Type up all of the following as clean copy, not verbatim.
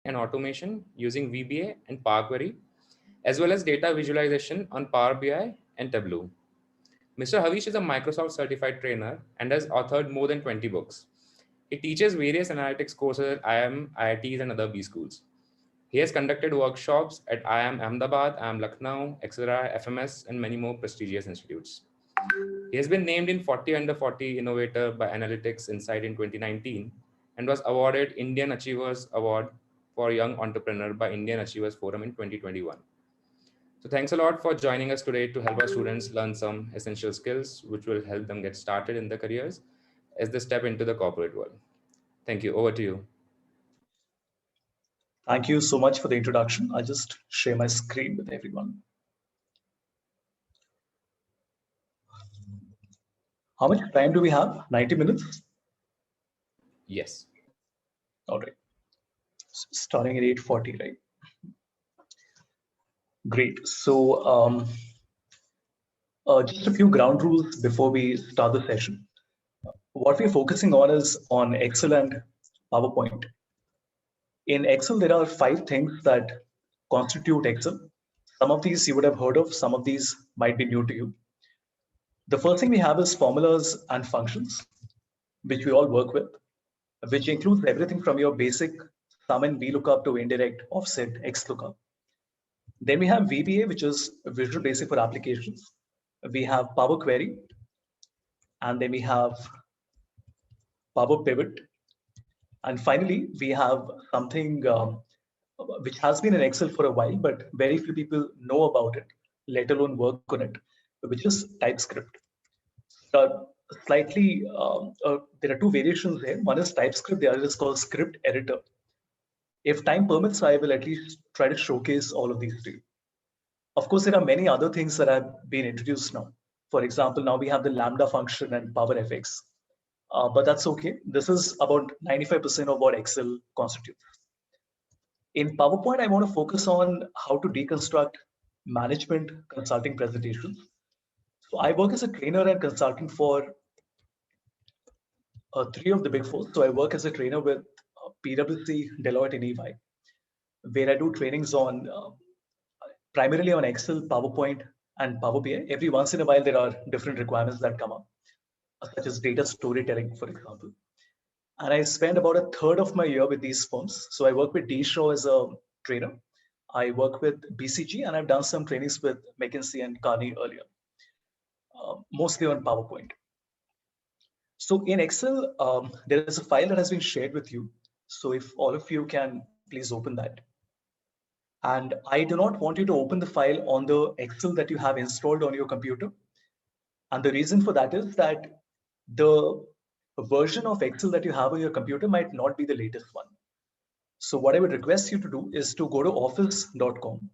and automation using VBA and Power Query, as well as data visualization on Power BI and Tableau. Mr. Havish is a Microsoft certified trainer and has authored more than 20 books. He teaches various analytics courses at IIM, IITs, and other B schools. He has conducted workshops at IIM Ahmedabad, IIM Lucknow, Exeter, FMS, and many more prestigious institutes. He has been named in 40 Under 40 Innovator by Analytics Insight in 2019 and was awarded Indian Achievers Award for Young Entrepreneur by Indian Achievers Forum in 2021. So thanks a lot for joining us today to help our students learn some essential skills which will help them get started in their careers as they step into the corporate world. Thank you. Over to you. Thank you so much for the introduction. I'll just share my screen with everyone. How much time do we have? 90 minutes? Yes. All right. Starting at 8:40, right? Great. So just a few ground rules before we start the session. What we're focusing on is on Excel and PowerPoint. In Excel, there are 5 things that constitute Excel. Some of these you would have heard of, some of these might be new to you. The first thing we have is formulas and functions, which we all work with, which includes everything from your basic sum and VLOOKUP to indirect, offset, XLOOKUP. Then we have VBA, which is Visual Basic for Applications. We have Power Query, and then we have Power Pivot. And finally, we have something which has been in Excel for a while, but very few people know about it, let alone work on it, which is TypeScript. Slightly, there are 2 variations here. One is TypeScript, the other is called Script Editor. If time permits, I will at least try to showcase all of these to you. Of course, there are many other things that have been introduced now. For example, now we have the Lambda function and PowerFX. But that's okay. This is about 95% of what Excel constitutes. In PowerPoint, I want to focus on how to deconstruct management consulting presentations. So I work as a trainer and consultant for 3 of the big 4. So I work as a trainer with PwC, Deloitte, and EY, where I do trainings on primarily on Excel, PowerPoint, and Power BI. Every once in a while, there are different requirements that come up, such as data storytelling, for example. And I spend about a third of my year with these firms. So I work with D. Shaw as a trainer. I work with BCG, and I've done some trainings with McKinsey and Carney earlier, mostly on PowerPoint. So in Excel, there is a file that has been shared with you. So if all of you can please open that. And I do not want you to open the file on the Excel that you have installed on your computer. And the reason for that is that the version of Excel that you have on your computer might not be the latest one. So what I would request you to do is to go to office.com.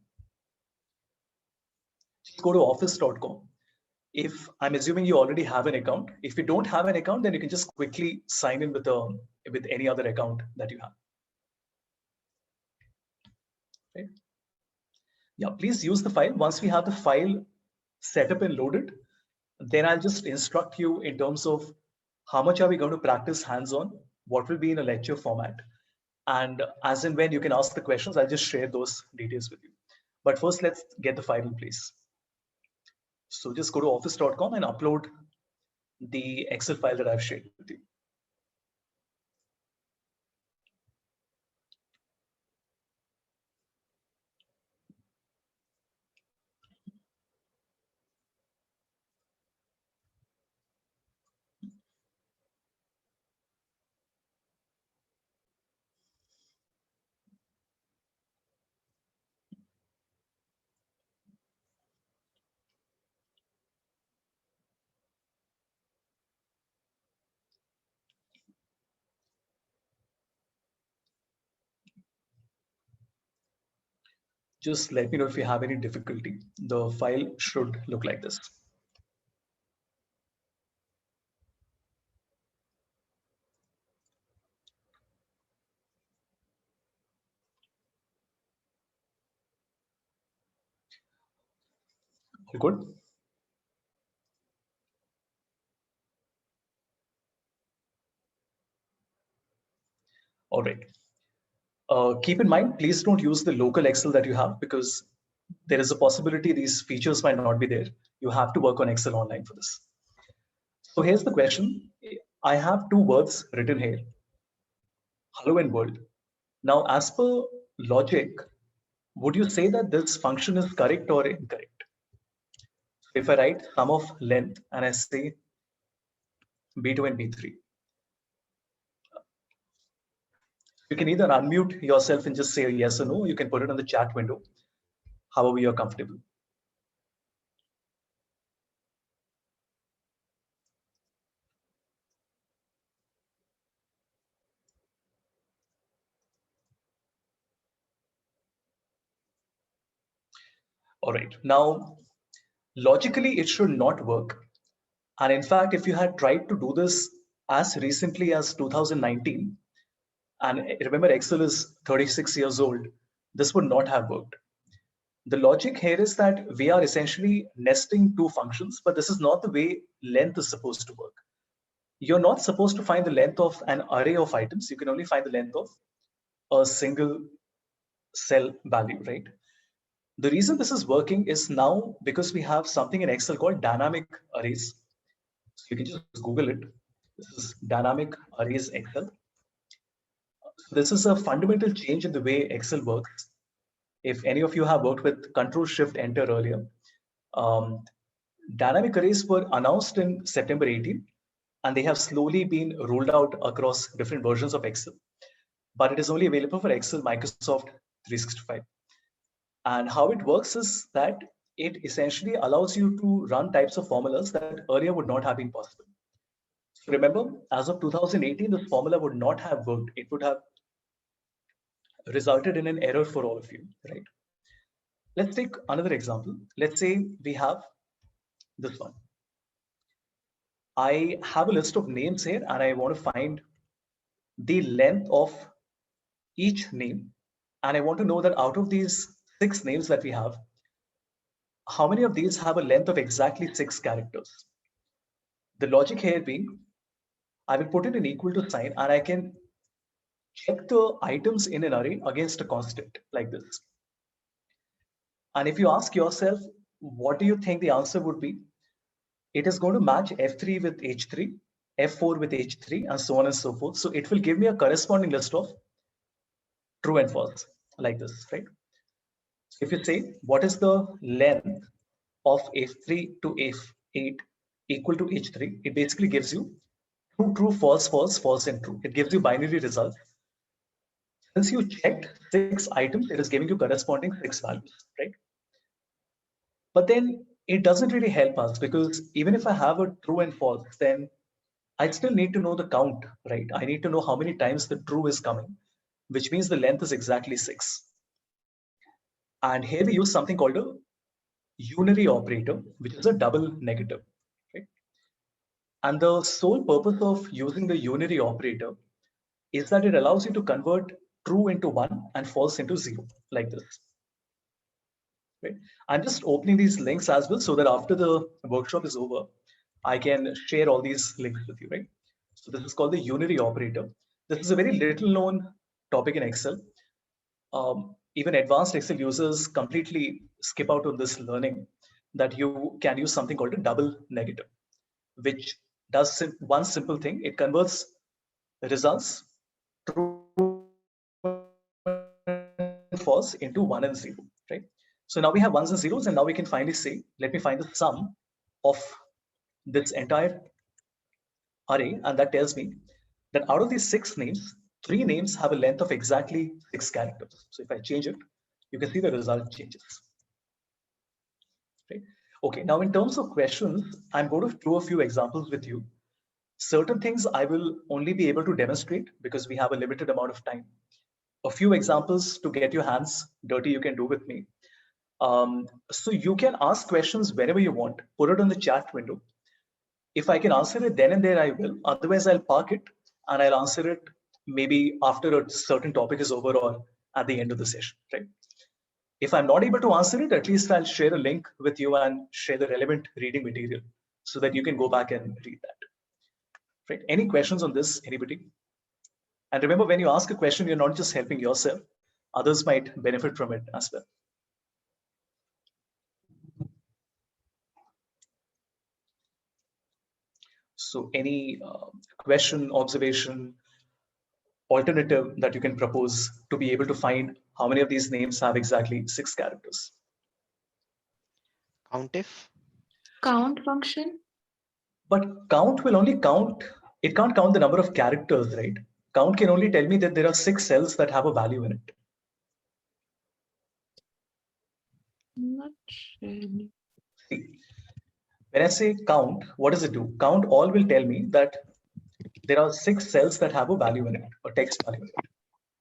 Just go to office.com. If I'm assuming you already have an account, if you don't have an account, then you can just quickly sign in with any other account that you have. Okay. Yeah, please use the file. Once we have the file set up and loaded, then I'll just instruct you in terms of how much are we going to practice hands-on, what will be in a lecture format. And as and when you can ask the questions, I'll just share those details with you. But first, let's get the file in place. So just go to office.com and upload the Excel file that I've shared with you. Just let me know if you have any difficulty. The file should look like this. All good? All right. Keep in mind, please don't use the local Excel that you have, because there is a possibility these features might not be there. You have to work on Excel Online for this. So here's the question. I have two words written here, hello and world. Now, as per logic, would you say that this function is correct or incorrect? If I write sum of length and I say B2 and B3, you can either unmute yourself and just say yes or no. You can put it on the chat window, however you're comfortable. All right. Now, logically, it should not work. And in fact, if you had tried to do this as recently as 2019, and remember, Excel is 36 years old, this would not have worked. The logic here is that we are essentially nesting two functions, but this is not the way length is supposed to work. You're not supposed to find the length of an array of items. You can only find the length of a single cell value, right? The reason this is working is now because we have something in Excel called dynamic arrays. So you can just Google it. This is dynamic arrays Excel. This is a fundamental change in the way Excel works. If any of you have worked with Control Shift Enter earlier, dynamic arrays were announced in September 18, and they have slowly been rolled out across different versions of Excel. But it is only available for Excel Microsoft 365. And how it works is that it essentially allows you to run types of formulas that earlier would not have been possible. So remember, as of 2018, this formula would not have worked. It would have resulted in an error for all of you, right? Let's take another example. Let's say we have this one. I have a list of names here, and I want to find the length of each name. And I want to know that out of these 6 names that we have, how many of these have a length of exactly 6 characters? The logic here being, I will put in an equal to sign, and I can check the items in an array against a constant like this. And if you ask yourself, what do you think the answer would be? It is going to match F3 with H3, F4 with H3, and so on and so forth. So it will give me a corresponding list of true and false like this, right? So if you say, what is the length of F3 to F8 equal to H3, it basically gives you true, true, false, false, false, and true. It gives you binary results. Since you checked 6 items, it is giving you corresponding 6 values, right? But then it doesn't really help us, because even if I have a true and false, then I still need to know the count, right? I need to know how many times the true is coming, which means the length is exactly 6. And here we use something called a unary operator, which is a double negative. Okay? And the sole purpose of using the unary operator is that it allows you to convert true into 1 and false into 0, like this. Right? I'm just opening these links as well, so that after the workshop is over, I can share all these links with you, right? So this is called the unary operator. This is a very little known topic in Excel. Even advanced Excel users completely skip out on this learning that you can use something called a double negative, which does one simple thing. It converts results true and false into 1 and 0, right? So now we have ones and zeros, and now we can finally say, let me find the sum of this entire array, and that tells me that out of these 6 names, 3 names have a length of exactly 6 characters. So if I change it, you can see the result changes. Right? Okay, now in terms of questions, I'm going to do a few examples with you. Certain things I will only be able to demonstrate because we have a limited amount of time. A few examples to get your hands dirty you can do with me. So you can ask questions whenever you want. Put it on the chat window. If I can answer it then and there, I will. Otherwise, I'll park it and I'll answer it maybe after a certain topic is over or at the end of the session, right? If I'm not able to answer it, at least I'll share a link with you and share the relevant reading material so that you can go back and read that. Right? Any questions on this, anybody? And remember, when you ask a question, you're not just helping yourself, others might benefit from it as well. So any question, observation, alternative that you can propose to be able to find how many of these names have exactly 6 characters? COUNTIF? Count function? But count will only count, it can't count the number of characters, right? Count can only tell me that there are 6 cells that have a value in it. Not really. See, when I say count, what does it do? Count all will tell me that there are 6 cells that have a value in it, a text value in it.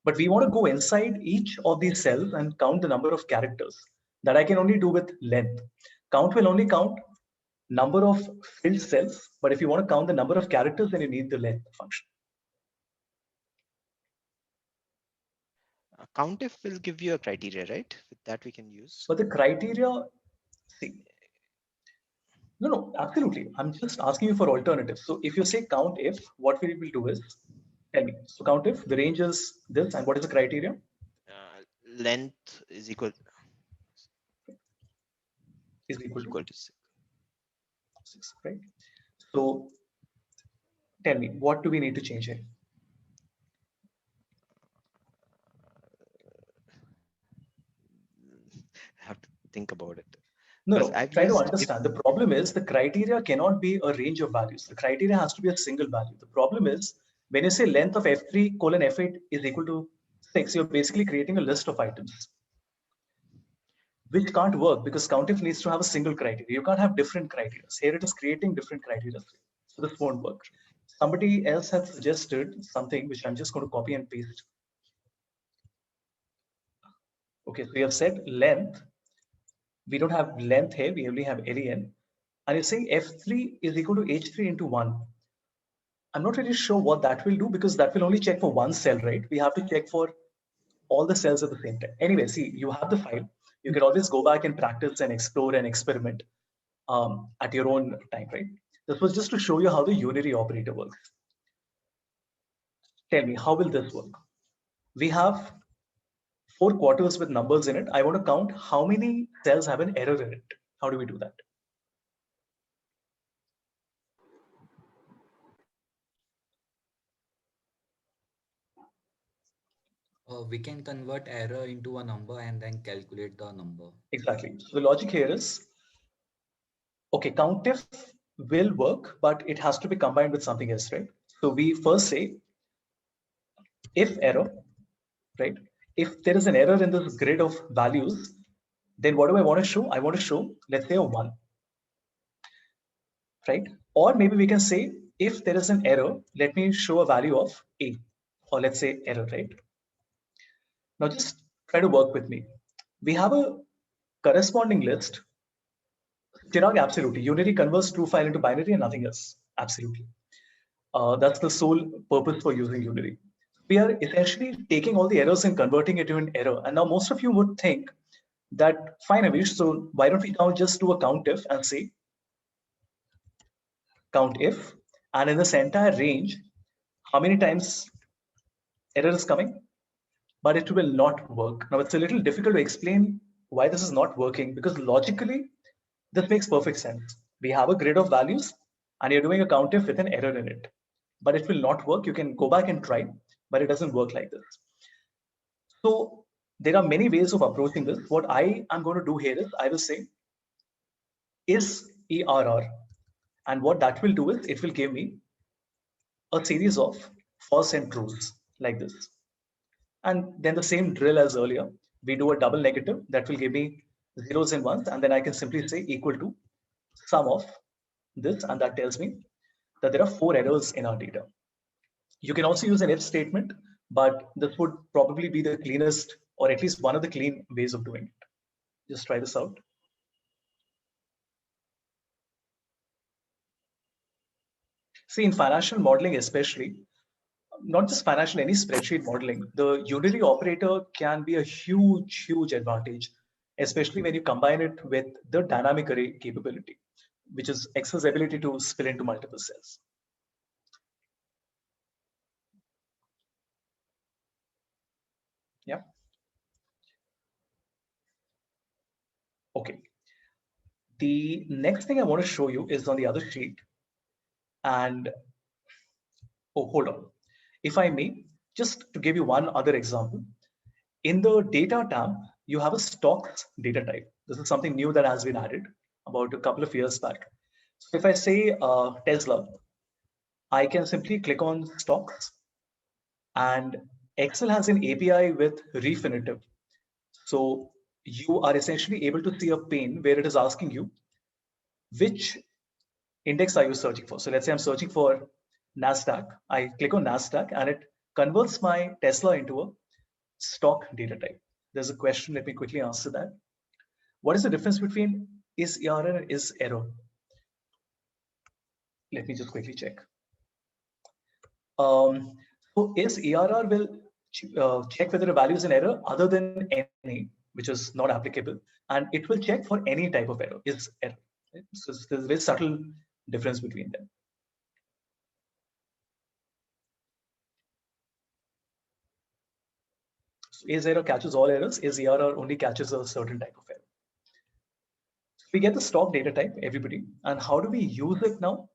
But we want to go inside each of these cells and count the number of characters. That I can only do with length. Count will only count number of filled cells, but if you want to count the number of characters, then you need the length function. COUNTIF will give you a criteria, right? With that we can use. But the criteria, see, no, absolutely. I'm just asking you for alternatives. So if you say count if, what we will do is, tell me. So count if, the range is this, and what is the criteria? Length is equal Is equal to to 6. 6, right? So tell me, what do we need to change here? I have to think about it. No, Because no, I've try to used understand. The problem is the criteria cannot be a range of values. The criteria has to be a single value. The problem is when you say length of F3 colon F8 is equal to 6, you're basically creating a list of items, which can't work because COUNTIF needs to have a single criteria. You can't have different criteria. Here it is creating different criteria. So this won't work. Somebody else has suggested something which I'm just going to copy and paste. Okay, so you have said length. We don't have length here, we only have len. And you're saying F3 is equal to H3 into 1. I'm not really sure what that will do because that will only check for one cell, right? We have to check for all the cells at the same time. Anyway, see, you have the file. You can always go back and practice and explore and experiment at your own time, right? This was just to show you how the unary operator works. Tell me, how will this work? We have 4 quarters with numbers in it. I want to count how many cells have an error in it. How do we do that? We can convert error into a number and then calculate the number. Exactly. So the logic here is, okay, COUNTIF will work, but it has to be combined with something else, right? So we first say if error, right? If there is an error in this grid of values, then what do I want to show? I want to show, let's say, a 1, right? Or maybe we can say, if there is an error, let me show a value of a, or let's say error, right? Now just try to work with me. We have a corresponding list. Chirag, absolutely. Unary converts true file into binary and nothing else. Absolutely. That's the sole purpose for using Unary. We are essentially taking all the errors and converting it into an error. And now most of you would think that, fine, Avish, so why don't we now just do a COUNTIF and say COUNTIF, and in this entire range, how many times error is coming? But it will not work. Now it's a little difficult to explain why this is not working because logically, this makes perfect sense. We have a grid of values and you're doing a COUNTIF with an error in it, but it will not work. You can go back and try, but it doesn't work like this. So there are many ways of approaching this. What I am going to do here is I will say is ERR. And what that will do is it will give me a series of false and trues like this. And then the same drill as earlier, we do a double negative that will give me zeros and ones. And then I can simply say equal to sum of this. And that tells me that there are 4 errors in our data. You can also use an if statement, but this would probably be the cleanest, or at least one of the clean ways of doing it. Just try this out. See, in financial modeling especially, not just financial, any spreadsheet modeling, the unary operator can be a huge, huge advantage, especially when you combine it with the dynamic array capability, which is Excel's ability to spill into multiple cells. Yeah. Okay. The next thing I want to show you is on the other sheet. And oh, hold on. If I may, just to give you one other example, in the data tab, you have a stocks data type. This is something new that has been added about a couple of years back. So if I say Tesla, I can simply click on stocks, and Excel has an API with Refinitiv. So you are essentially able to see a pane where it is asking you which index are you searching for. So let's say I'm searching for NASDAQ. I click on NASDAQ and it converts my Tesla into a stock data type. There's a question. Let me quickly answer that. What is the difference between is error and is error? Let me just quickly check. So is ERR will check whether a value is an error other than any, which is not applicable, and it will check for any type of error, is error. Right? So there's a very subtle difference between them. So is error catches all errors, is ERR only catches a certain type of error. So we get the stock data type, everybody, and how do we use it now?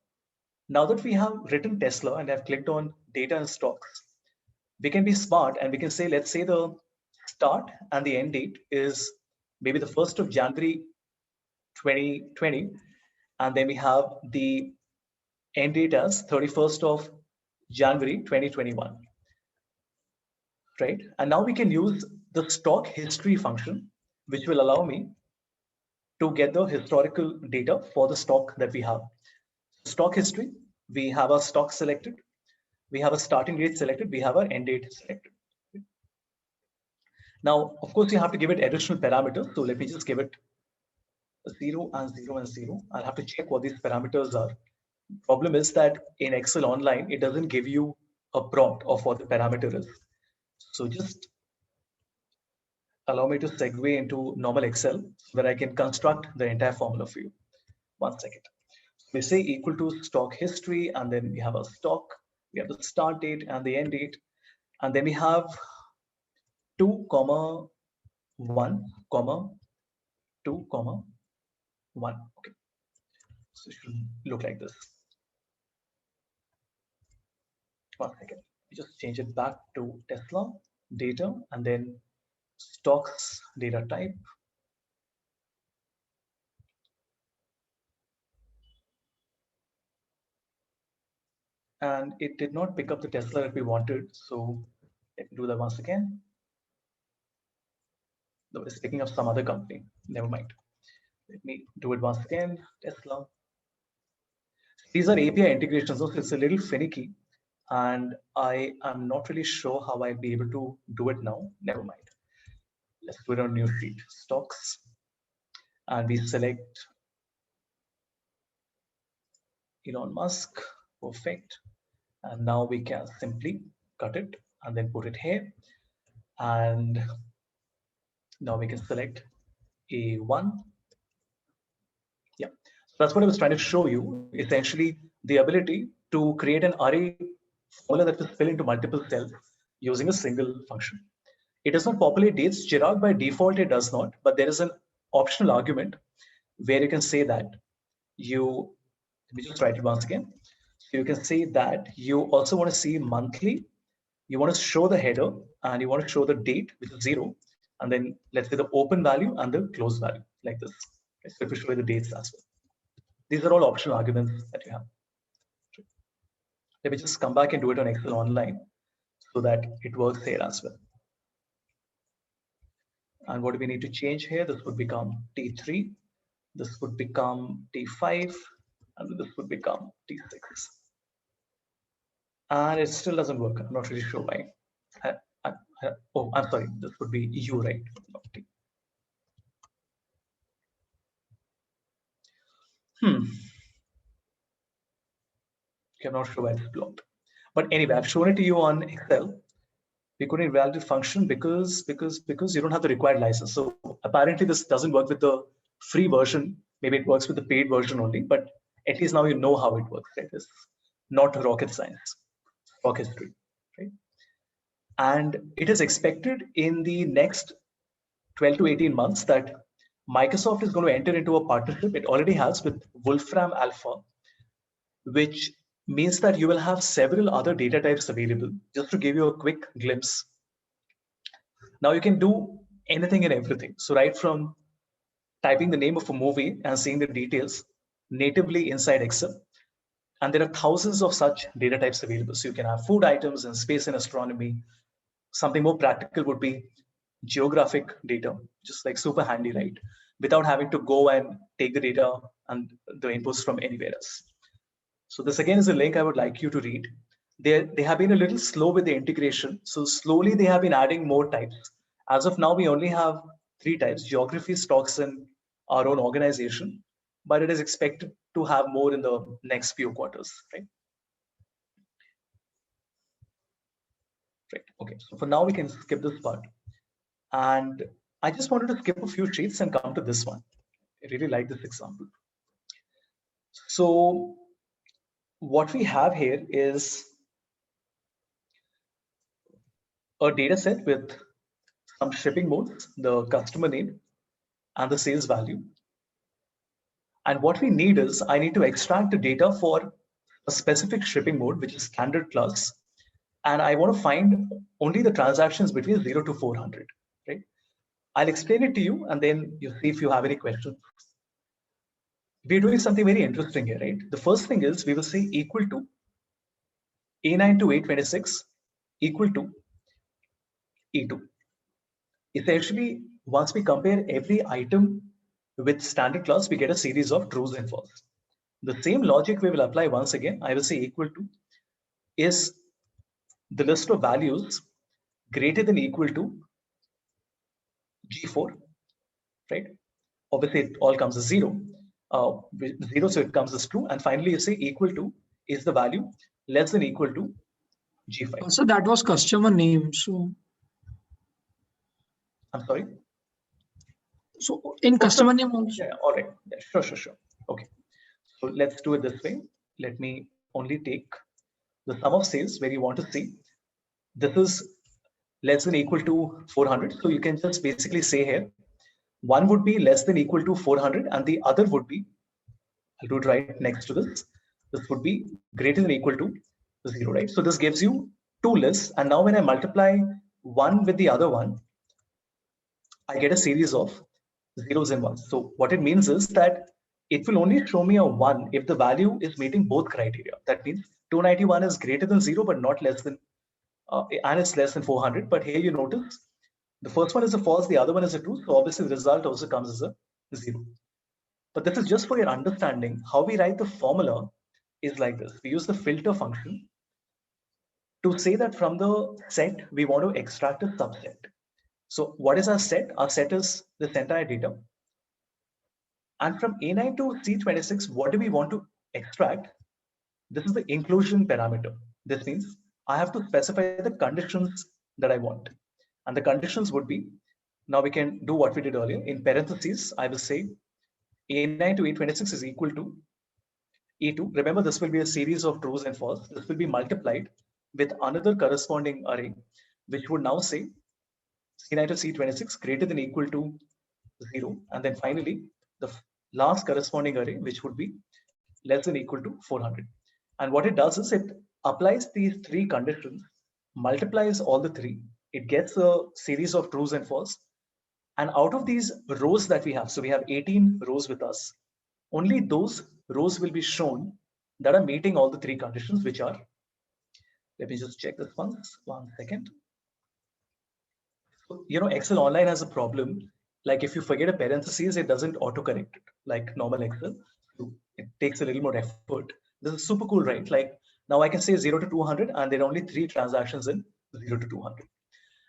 Now that we have written Tesla and have clicked on data and stocks, we can be smart and we can say, let's say the start and the end date is maybe the 1st of January 2020, and then we have the end date as 31st of January 2021, right? And now we can use the stock history function, which will allow me to get the historical data for the stock that we have. Stock history, we have our stock selected, we have a starting date selected, we have our end date selected. Now, of course, you have to give it additional parameters. So let me just give it 0 and 0 and 0. I'll have to check what these parameters are. Problem is that in Excel Online, it doesn't give you a prompt of what the parameter is. So just allow me to segue into normal Excel where I can construct the entire formula for you. 1 second. We say equal to stock history, and then we have a stock, we have the start date and the end date, and then we have 2, 1, 2, 1. Okay. So it should look like this. 1 second. We just change it back to Tesla data and then stocks data type. And it did not pick up the Tesla that we wanted. So let me do that once again. No, it's picking up some other company. Never mind. Let me do it once again. Tesla. These are API integrations, so it's a little finicky. And I am not really sure how I'll be able to do it now. Never mind. Let's do it on new sheet. Stocks. And we select Elon Musk. Perfect. And now we can simply cut it and then put it here. And now we can select A1. Yeah, so that's what I was trying to show you. Essentially, the ability to create an array formula that will fill into multiple cells using a single function. It does not populate dates. Chirag by default, it does not, but there is an optional argument where you can say that let me just write it once again. So you can say that you also want to see monthly, you want to show the header, and you want to show the date, which is 0, and then let's say the open value and the close value, like this. Okay, so if we show you the dates as well. These are all optional arguments that you have. Let me just come back and do it on Excel Online so that it works here as well. And what do we need to change here? This would become T3, this would become T5, and this would become T6. And it still doesn't work. I'm not really sure why. Oh, I'm sorry. This would be U, right? Okay, I'm not sure why it's blocked. But anyway, I've shown it to you on Excel. We couldn't invalidate function because you don't have the required license. So apparently this doesn't work with the free version. Maybe it works with the paid version only, but at least now you know how it works. Right? It's not rocket science, rock history, right? And it is expected in the next 12 to 18 months that Microsoft is going to enter into a partnership. It already has with Wolfram Alpha, which means that you will have several other data types available. Just to give you a quick glimpse, now you can do anything and everything. So right from typing the name of a movie and seeing the details natively inside Excel, and there are thousands of such data types available. So you can have food items and space and astronomy. Something more practical would be geographic data, just like super handy, right? Without having to go and take the data and the inputs from anywhere else. So this again is a link I would like you to read. They have been a little slow with the integration. So slowly they have been adding more types. As of now, we only have 3 types: geography, stocks, and our own organization. But it is expected to have more in the next few quarters, right? Right. Okay. So for now, we can skip this part. And I just wanted to skip a few sheets and come to this one. I really like this example. So what we have here is a data set with some shipping modes, the customer name, and the sales value. And what we need is, I need to extract the data for a specific shipping mode, which is standard class. And I want to find only the transactions between 0 to 400, right? I'll explain it to you, and then you see if you have any questions. We're doing something very interesting here, right? The first thing is we will say equal to A9 to A26 equal to E2. Essentially, once we compare every item with standard class, we get a series of trues and false. The same logic we will apply once again. I will say equal to is the list of values greater than equal to G4, right? Obviously, it all comes as 0. 0, so it comes as true. And finally, you say equal to is the value less than equal to G5. So that was customer name. So I'm sorry. So in customer name also. Yeah, all right. Yeah, sure. Okay. So let's do it this way. Let me only take the sum of sales where you want to see. This is less than equal to 400. So you can just basically say here, one would be less than equal to 400 and the other would be, I'll do it right next to this. This would be greater than equal to 0, right? So this gives you 2 lists. And now when I multiply one with the other one, I get a series of zeros and ones. So what it means is that it will only show me a 1 if the value is meeting both criteria. That means 291 is greater than 0, but not less than, and it's less than 400. But here you notice the first one is a false, the other one is a true. So obviously the result also comes as a 0. But this is just for your understanding. How we write the formula is like this. We use the filter function to say that from the set, we want to extract a subset. So what is our set? Our set is this entire data. And from A9 to C26, what do we want to extract? This is the inclusion parameter. This means I have to specify the conditions that I want. And the conditions would be, now we can do what we did earlier. In parentheses, I will say A9 to A26 is equal to E2. Remember, this will be a series of trues and false. This will be multiplied with another corresponding array, which would now say C9 to C26 greater than equal to 0. And then finally, the last corresponding array, which would be less than equal to 400. And what it does is it applies these 3 conditions, multiplies all the 3. It gets a series of trues and false. And out of these rows that we have, so we have 18 rows with us, only those rows will be shown that are meeting all the 3 conditions, which are, let me just check this once, 1 second. So, Excel Online has a problem. Like if you forget a parentheses, it doesn't autocorrect it like normal Excel. So it takes a little more effort. This is super cool, right? Like now I can say 0 to 200 and there are only 3 transactions in 0 to 200.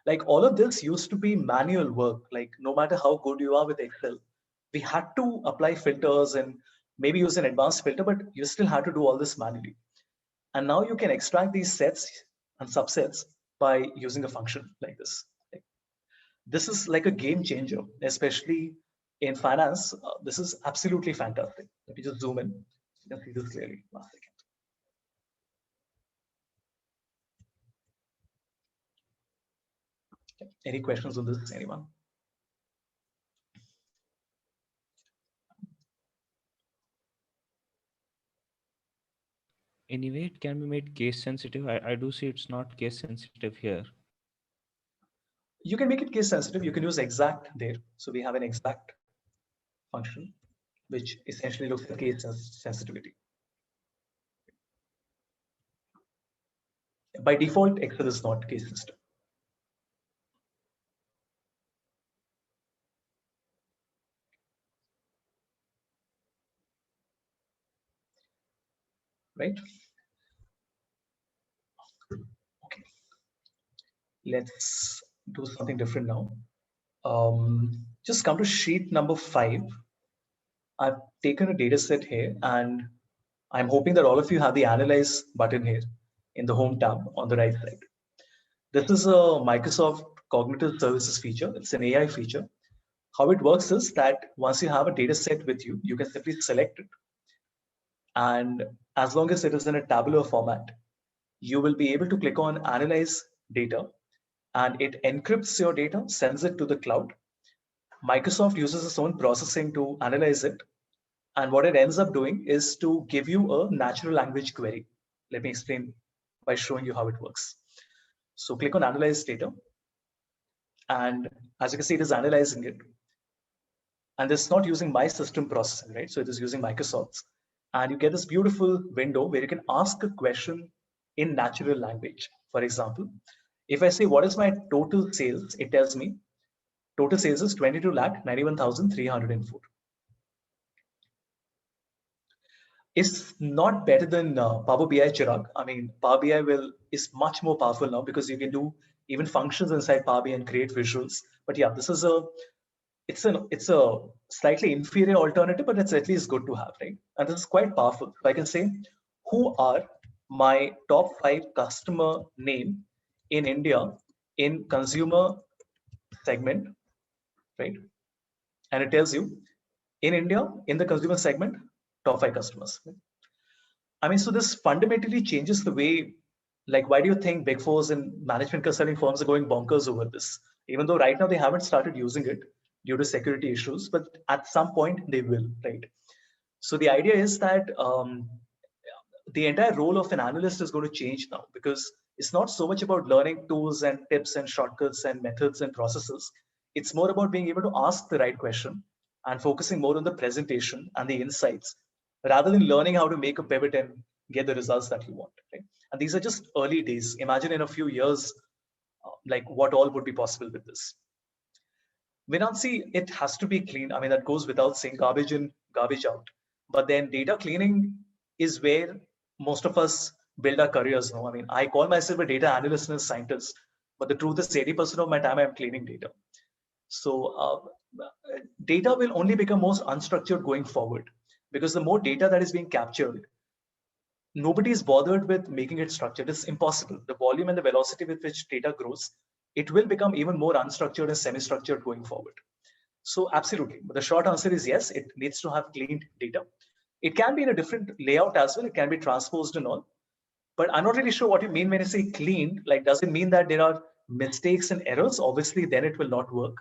Like all of this used to be manual work. Like no matter how good you are with Excel, we had to apply filters and maybe use an advanced filter, but you still had to do all this manually. And now you can extract these sets and subsets by using a function like this. This is like a game changer, especially in finance. This is absolutely fantastic. Let me just zoom in. You can see this clearly. 1 second. Any questions on this, anyone? Anyway, it can be made case sensitive. I do see it's not case sensitive here. You can make it case sensitive. You can use exact there. So we have an exact function, which essentially looks at case sensitivity. By default, Excel is not case sensitive. Right? Okay. Let's do something different now. Just come to sheet number 5. I've taken a data set here, and I'm hoping that all of you have the Analyze button here in the Home tab on the right side. This is a Microsoft Cognitive Services feature. It's an AI feature. How it works is that once you have a data set with you, you can simply select it. And as long as it is in a tabular format, you will be able to click on Analyze Data, and it encrypts your data, sends it to the cloud. Microsoft uses its own processing to analyze it. And what it ends up doing is to give you a natural language query. Let me explain by showing you how it works. So click on Analyze Data. And as you can see, it is analyzing it. And it's not using my system processing, right? So it is using Microsoft's. And you get this beautiful window where you can ask a question in natural language. For example, if I say, what is my total sales? It tells me total sales is 22,91,304. It's not better than Power BI, Chirag. I mean, Power BI is much more powerful now because you can do even functions inside Power BI and create visuals. But yeah, this is it's a slightly inferior alternative, but it's at least good to have, right? And this is quite powerful. So I can say, who are my top 5 customer name in India in consumer segment, right? And it tells you in India, in the consumer segment, top 5 customers. I mean, so this fundamentally changes the way, like, why do you think Big Fours and management consulting firms are going bonkers over this? Even though right now they haven't started using it due to security issues, but at some point they will, right? So the idea is that the entire role of an analyst is going to change now, because it's not so much about learning tools and tips and shortcuts and methods and processes. It's more about being able to ask the right question and focusing more on the presentation and the insights, rather than learning how to make a pivot and get the results that you want, right? And these are just early days. Imagine in a few years, like what all would be possible with this. Venancy, it has to be clean. I mean, that goes without saying, garbage in, garbage out. But then data cleaning is where most of us build our careers now. I mean, I call myself a data analyst and a scientist, but the truth is 80% of my time I'm cleaning data. So data will only become most unstructured going forward, because the more data that is being captured, nobody is bothered with making it structured. It's impossible. The volume and the velocity with which data grows, it will become even more unstructured and semi-structured going forward. So absolutely. But the short answer is yes, it needs to have cleaned data. It can be in a different layout as well. It can be transposed and all. But I'm not really sure what you mean when you say cleaned. Like, does it mean that there are mistakes and errors? Obviously, then it will not work.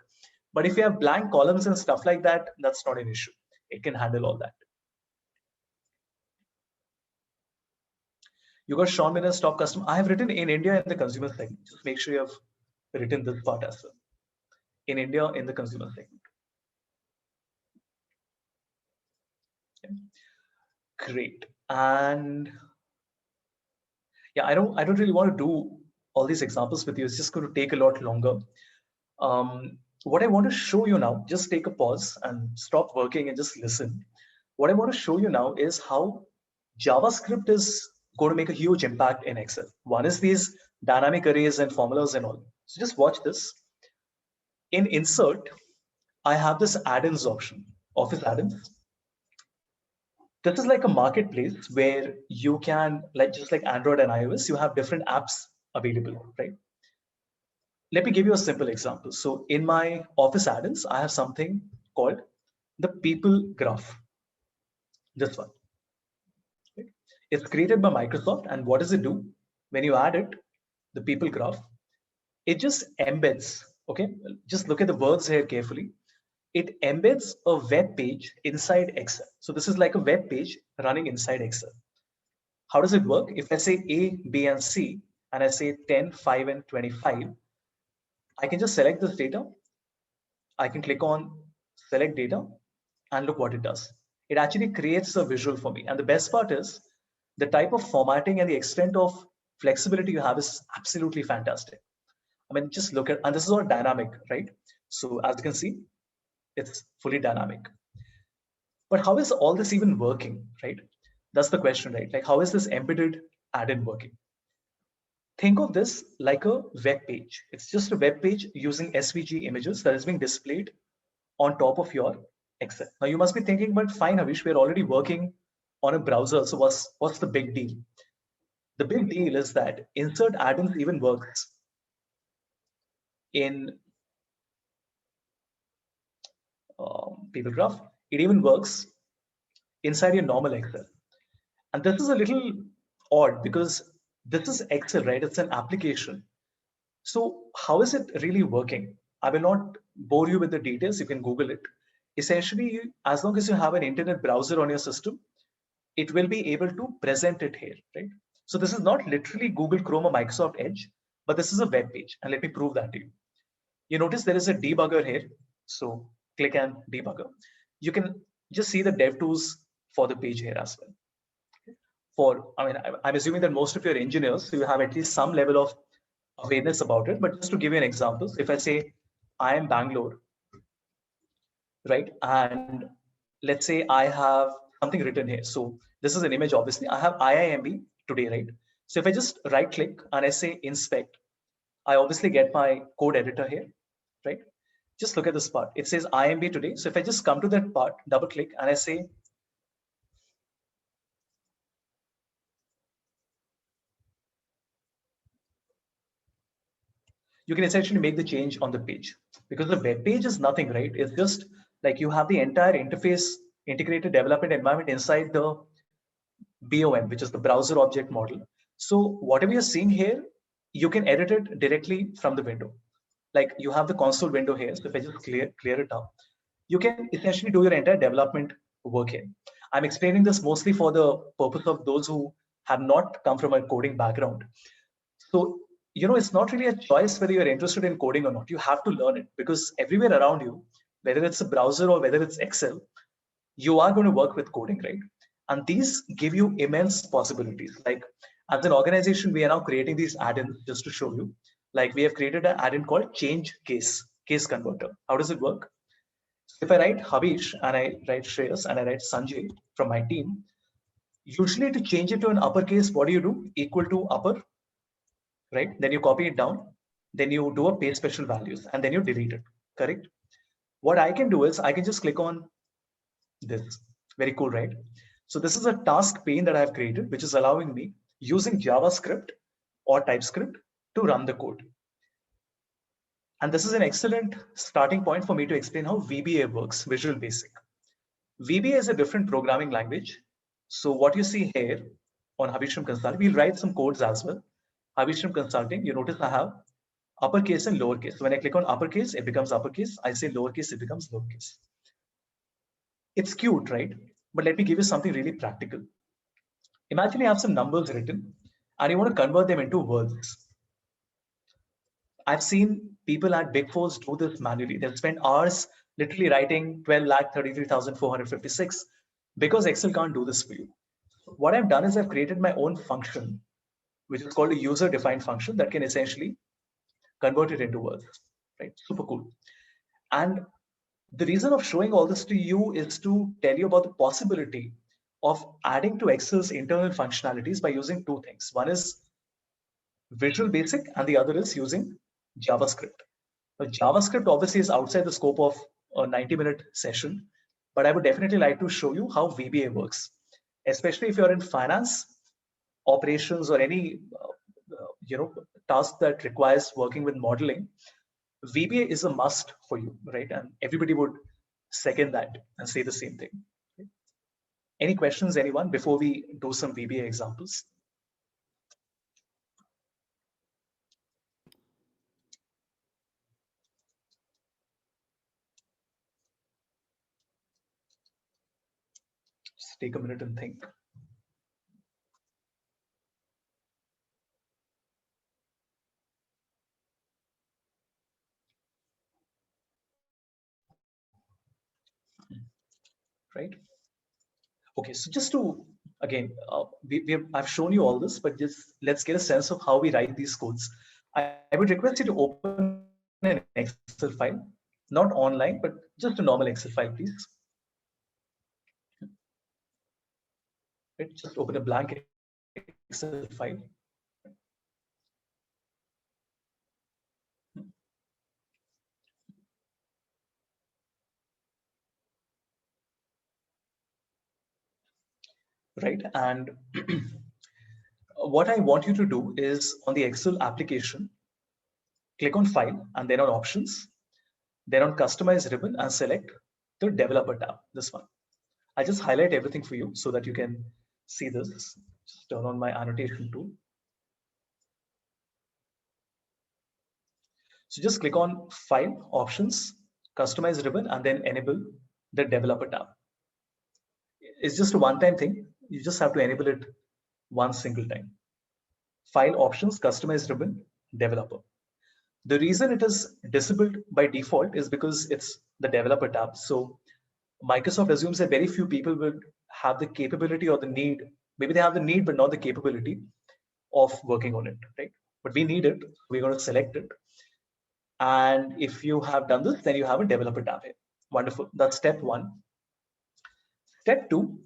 But if you have blank columns and stuff like that, that's not an issue. It can handle all that. You got Sean Miller's top customer. I have written in India in the consumer segment. Just make sure you have written this part as well. In India in the consumer segment. Okay. Great. And yeah, I don't really want to do all these examples with you. It's just going to take a lot longer. What I want to show you now, just take a pause and stop working and just listen. What I want to show you now is how JavaScript is going to make a huge impact in Excel. One is these dynamic arrays and formulas and all. So just watch this. In Insert, I have this add-ins option, Office add-ins. This is like a marketplace where you can, like just like Android and iOS, you have different apps available, right? Let me give you a simple example. So in my Office add-ins, I have something called the people graph. This one. It's created by Microsoft. And what does it do? When you add it, the people graph, it just embeds, okay? Just look at the words here carefully. It embeds a web page inside Excel. So this is like a web page running inside Excel. How does it work? If I say A, B, and C, and I say 10, 5, and 25, I can just select this data. I can click on select data and look what it does. It actually creates a visual for me. And the best part is the type of formatting and the extent of flexibility you have is absolutely fantastic. I mean, just look at, and this is all dynamic, right? So as you can see, it's fully dynamic. But how is all this even working, right? That's the question, right? Like, how is this embedded add-in working? Think of this like a web page. It's just a web page using SVG images that is being displayed on top of your Excel. Now you must be thinking, but fine, Havish, we're already working on a browser. So what's the big deal? The big deal is that insert add-ins even works in PeopleGraph. It even works inside your normal Excel. And this is a little odd because this is Excel, right? It's an application. So how is it really working? I will not bore you with the details. You can Google it. Essentially, as long as you have an internet browser on your system, it will be able to present it here, right? So this is not literally Google Chrome or Microsoft Edge, but this is a web page. And let me prove that to you. You notice there is a debugger here. So click and debugger. You can just see the dev tools for the page here as well. I'm assuming that most of your engineers, so you have at least some level of awareness about it. But just to give you an example, if I say I am Bangalore, right? And let's say I have something written here. So this is an image, obviously. I have IIMB today, right? So if I just right click and I say inspect, I obviously get my code editor here, right? Just look at this part. It says IMB today. So if I just come to that part, double click, and I say, you can essentially make the change on the page because the web page is nothing, right? It's just like you have the entire interface integrated development environment inside the BOM, which is the browser object model. So whatever you're seeing here, you can edit it directly from the window. Like you have the console window here. So if I just clear it up, you can essentially do your entire development work here. I'm explaining this mostly for the purpose of those who have not come from a coding background. So, it's not really a choice whether you're interested in coding or not. You have to learn it because everywhere around you, whether it's a browser or whether it's Excel, you are going to work with coding, right? And these give you immense possibilities. Like as an organization, we are now creating these add-ins just to show you. Like we have created an add-in called change case converter. How does it work? So if I write Havish and I write Shreyas and I write Sanjay from my team, usually to change it to an uppercase, what do? Equal to upper, right? Then you copy it down, then you do a paste special values, and then you delete it, correct? What I can do is I can just click on this. Very cool, right? So this is a task pane that I've created, which is allowing me using JavaScript or TypeScript to run the code. And this is an excellent starting point for me to explain how VBA works, Visual Basic. VBA is a different programming language. So what you see here on Havishram Consulting, we'll write some codes as well. Havishram Consulting, you notice I have uppercase and lowercase. So when I click on uppercase, it becomes uppercase. I say lowercase, it becomes lowercase. It's cute, right? But let me give you something really practical. Imagine you have some numbers written and you want to convert them into words. I've seen people at Big Fours do this manually. They'll spend hours literally writing 12,33,456 because Excel can't do this for you. What I've done is I've created my own function, which is called a user-defined function that can essentially convert it into words, right? Super cool. And the reason of showing all this to you is to tell you about the possibility of adding to Excel's internal functionalities by using two things. One is Visual Basic and the other is using JavaScript. Now, JavaScript obviously is outside the scope of a 90-minute session, but I would definitely like to show you how VBA works, especially if you're in finance, operations, or any task that requires working with modeling. VBA is a must for you, right? And everybody would second that and say the same thing. Okay. Any questions, anyone, before we do some VBA examples? Just take a minute and think. Right? Okay, so just to, again, I've shown you all this, but just let's get a sense of how we write these codes. I would request you to open an Excel file, not online, but just a normal Excel file, please. Right? Just open a blank Excel file. Right, and what I want you to do is on the Excel application, click on File and then on Options, then on Customize Ribbon and select the Developer tab, this one. I'll just highlight everything for you so that you can see this. Just turn on my annotation tool. So just click on File, Options, Customize Ribbon, and then enable the Developer tab. It's just a one-time thing. You just have to enable it one single time. File, Options, Customize Ribbon, Developer. The reason it is disabled by default is because it's the Developer tab. So Microsoft assumes that very few people will have the capability or the need. Maybe they have the need, but not the capability of working on it, right? But we need it. We're going to select it. And if you have done this, then you have a Developer tab here. Wonderful. That's step one. Step two,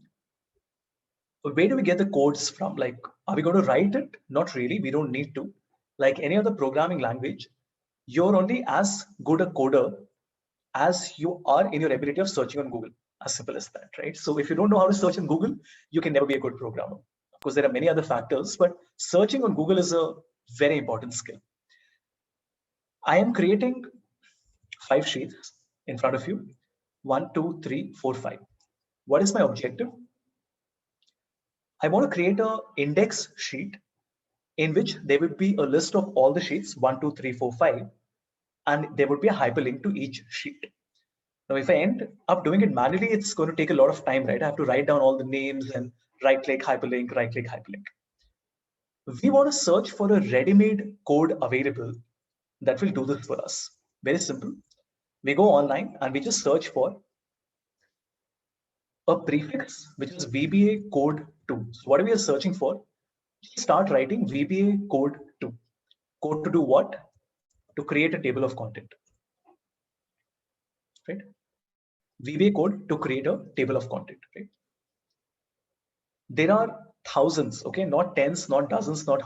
where do we get the codes from? Like, are we going to write it? Not really. We don't need to. Like any other programming language, you're only as good a coder as you are in your ability of searching on Google. As simple as that, right? So if you don't know how to search on Google, you can never be a good programmer. Of course, there are many other factors, but searching on Google is a very important skill. I am creating 5 sheets in front of you. 1, 2, 3, 4, 5. What is my objective? I want to create an index sheet in which there would be a list of all the sheets, 1, 2, 3, 4, 5, and there would be a hyperlink to each sheet. Now, if I end up doing it manually, it's going to take a lot of time, right? I have to write down all the names and right-click, hyperlink, right-click, hyperlink. We want to search for a ready-made code available that will do this for us. Very simple. We go online and we just search for a prefix, which is VBA code 2. So what we are searching for, start writing VBA code 2. Code to do what? To create a table of content. Right? VBA code to create a table of content. Right? There are thousands, okay, not tens, not dozens, not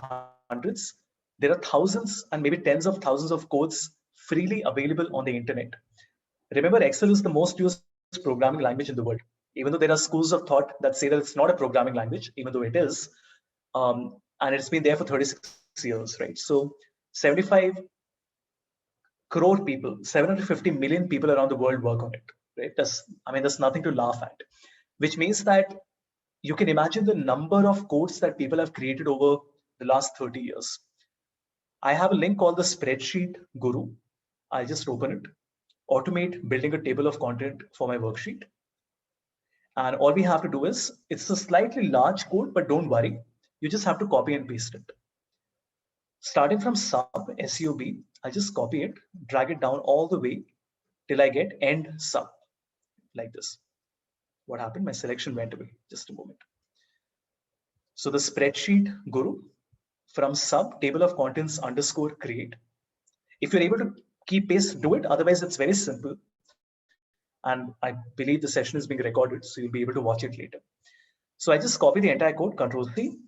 hundreds. There are thousands and maybe tens of thousands of codes freely available on the internet. Remember, Excel is the most used programming language in the world. Even though there are schools of thought that say that it's not a programming language, even though it is, and it's been there for 36 years, right? So 75 crore people, 750 million people around the world work on it, right? That's nothing to laugh at, which means that you can imagine the number of codes that people have created over the last 30 years. I have a link called the Spreadsheet Guru. I'll just open it. Automate building a table of content for my worksheet. And all we have to do is, it's a slightly large code, but don't worry. You just have to copy and paste it. Starting from sub, S-U-B, I just copy it, drag it down all the way till I get end sub, like this. What happened? My selection went away. Just a moment. So the Spreadsheet Guru from sub table of contents underscore create. If you're able to keep pace, do it. Otherwise, it's very simple. And I believe the session is being recorded, so you'll be able to watch it later. So I just copy the entire code, Control-C.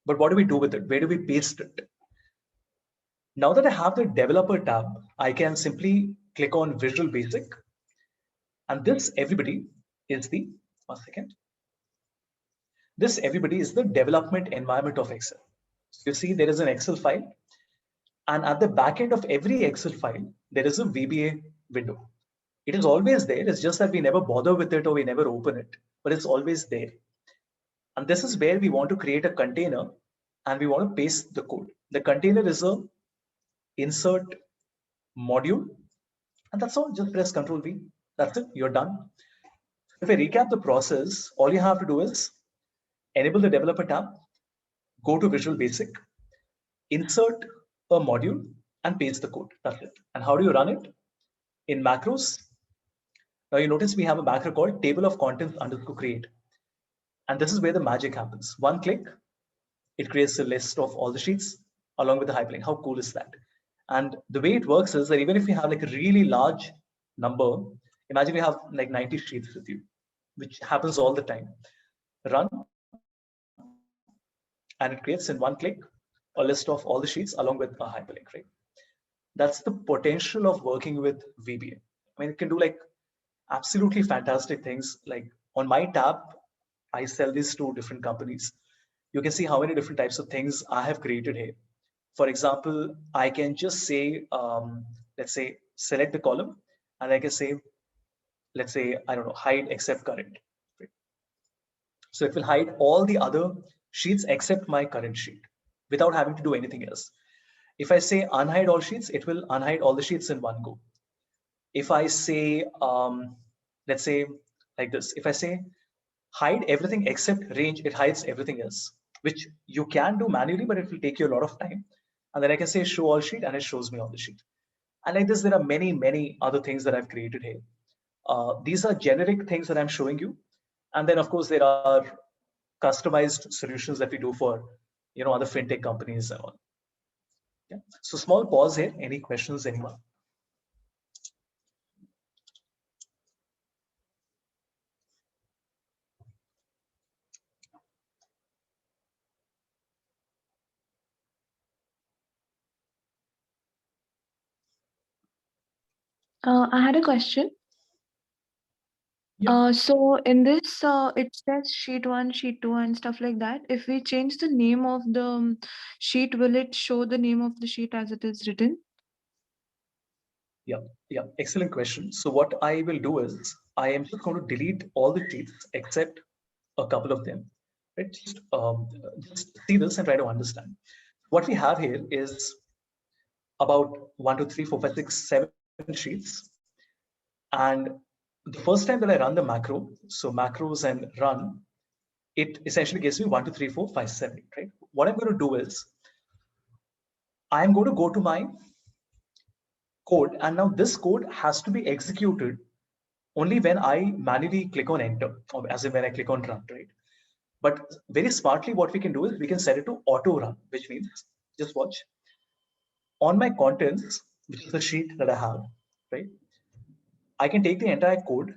But what do we do with it? Where do we paste it? Now that I have the developer tab, I can simply click on Visual Basic. And this everybody is the, one second. This everybody is the development environment of Excel. So you see there is an Excel file. And at the back end of every Excel file, there is a VBA window. It is always there. It's just that we never bother with it or we never open it, but it's always there. And this is where we want to create a container and we want to paste the code. The container is a insert module. And that's all. Just press Ctrl V. That's it. You're done. if I recap the process, all you have to do is enable the developer tab, go to Visual Basic, insert a module and paste the code. That's it. And how do you run it? In macros. Now you notice we have a macro called table of contents underscore create. And this is where the magic happens. One click, it creates a list of all the sheets along with the hyperlink. How cool is that? And the way it works is that even if you have like a really large number, imagine you have like 90 sheets with you, which happens all the time. Run, and it creates in one click a list of all the sheets along with a hyperlink, right? That's the potential of working with VBA. I mean, it can do like absolutely fantastic things. Like on my tab, I sell these to different companies. You can see how many different types of things I have created here. For example, I can just say, let's say, select the column, and I can say, let's say, I don't know, hide except current. Right? So it will hide all the other sheets except my current sheet without having to do anything else. If I say unhide all sheets, it will unhide all the sheets in one go. If I say, let's say like this, if I say hide everything except range, it hides everything else, which you can do manually, but it will take you a lot of time. And then I can say show all sheet and it shows me all the sheet. And like this, there are many, many other things that I've created here. These are generic things that I'm showing you. And then of course, there are customized solutions that we do for, other fintech companies and all. Yeah. So small pause here. Any questions, anyone? I had a question. Yeah. So in this, it says sheet 1, sheet 2, and stuff like that. If we change the name of the sheet, will it show the name of the sheet as it is written? Yeah, excellent question. So what I will do is I am just going to delete all the sheets except a couple of them. Right? Just see this and try to understand. What we have here is about 1, 2, 3, 4, 5, 6, 7 sheets. And the first time that I run the macro, so macros and run, it essentially gives me 1, 2, 3, 4, 5, 7, right? What I'm going to do is I'm going to go to my code, and now this code has to be executed only when I manually click on enter, or as in when I click on run, right? But very smartly, what we can do is we can set it to auto run, which means just watch on my contents, which is the sheet that I have, right? I can take the entire code,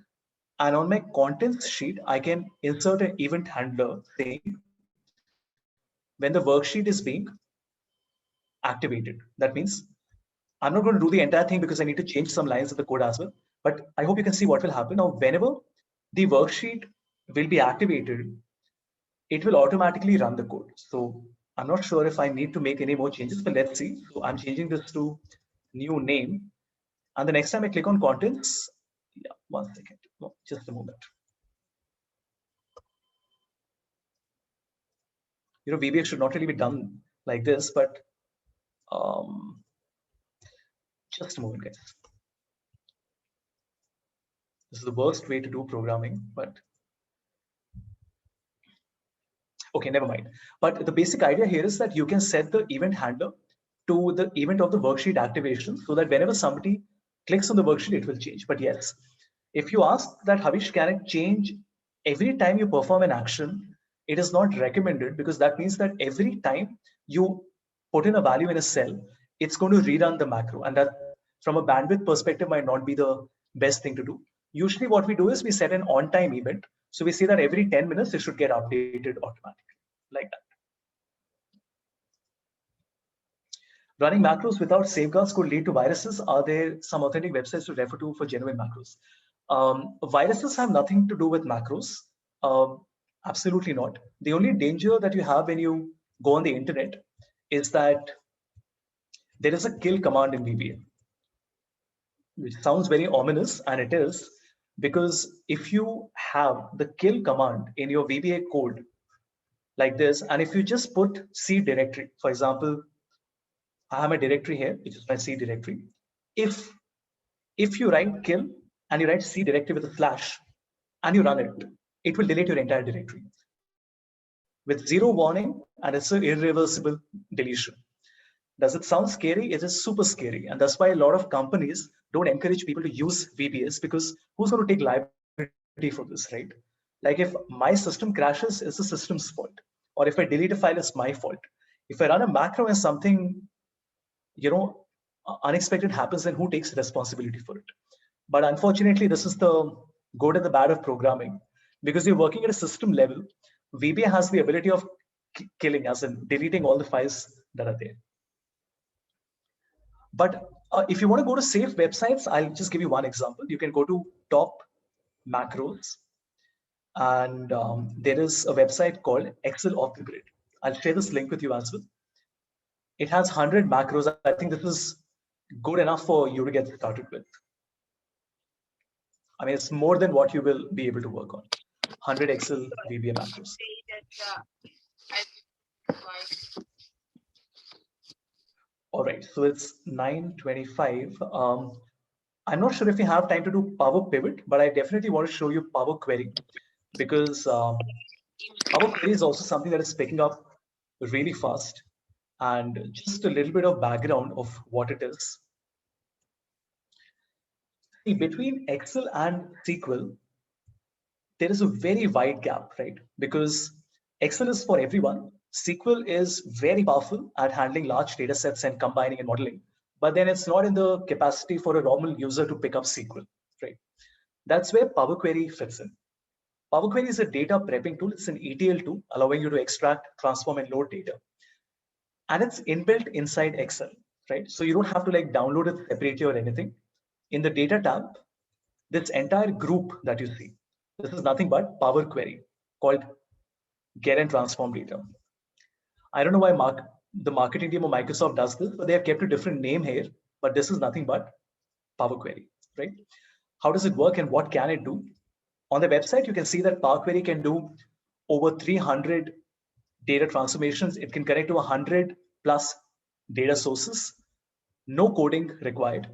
and on my contents sheet, I can insert an event handler saying when the worksheet is being activated. That means I'm not going to do the entire thing because I need to change some lines of the code as well. But I hope you can see what will happen. Now, whenever the worksheet will be activated, it will automatically run the code. So I'm not sure if I need to make any more changes, but let's see. So I'm changing this to new name. And the next time I click on contents, yeah, 1 second, no, just a moment. VBA should not really be done like this, but just a moment, guys. This is the worst way to do programming, but okay, never mind. But the basic idea here is that you can set the event handler to the event of the worksheet activation so that whenever somebody clicks on the worksheet, it will change. But yes, if you ask that, Havish, can it change every time you perform an action? It is not recommended because that means that every time you put in a value in a cell, it's going to rerun the macro. And that from a bandwidth perspective might not be the best thing to do. Usually what we do is we set an on-time event. So we say that every 10 minutes, it should get updated automatically like that. Running macros without safeguards could lead to viruses. Are there some authentic websites to refer to for genuine macros? Viruses have nothing to do with macros. Absolutely not. The only danger that you have when you go on the internet is that there is a kill command in VBA, which sounds very ominous, and it is, because if you have the kill command in your VBA code like this, and if you just put C directory, for example, I have a directory here, which is my C directory. If you write kill and you write C directory with a slash, and you run it, it will delete your entire directory with zero warning, and it's an irreversible deletion. Does it sound scary? It is super scary. And that's why a lot of companies don't encourage people to use VBS, because who's going to take liability for this, right? Like if my system crashes, it's the system's fault. Or if I delete a file, it's my fault. If I run a macro and something, unexpected happens, then who takes responsibility for it? But unfortunately, this is the good and the bad of programming. Because you're working at a system level, VBA has the ability of killing, as in deleting all the files that are there. But if you want to go to safe websites, I'll just give you one example. You can go to Top Macros, and there is a website called Excel Off the Grid. I'll share this link with you as well. It has 100 macros. I think this is good enough for you to get started with. I mean, it's more than what you will be able to work on. 100 Excel VBA macros. All right, so it's 9:25. I'm not sure if we have time to do Power Pivot, but I definitely want to show you Power Query, because Power Query is also something that is picking up really fast. And just a little bit of background of what it is. See, between Excel and SQL, there is a very wide gap, right? Because Excel is for everyone. SQL is very powerful at handling large data sets and combining and modeling, but then it's not in the capacity for a normal user to pick up SQL, right? That's where Power Query fits in. Power Query is a data prepping tool. It's an ETL tool allowing you to extract, transform, and load data. And it's inbuilt inside Excel, right? So you don't have to like download it separately or anything. In the data tab, this entire group that you see, this is nothing but Power Query called Get and Transform Data. I don't know why the marketing team of Microsoft does this, but they have kept a different name here, but this is nothing but Power Query, right? How does it work and what can it do? On the website, you can see that Power Query can do over 300 data transformations. It can connect to 100 plus data sources, no coding required.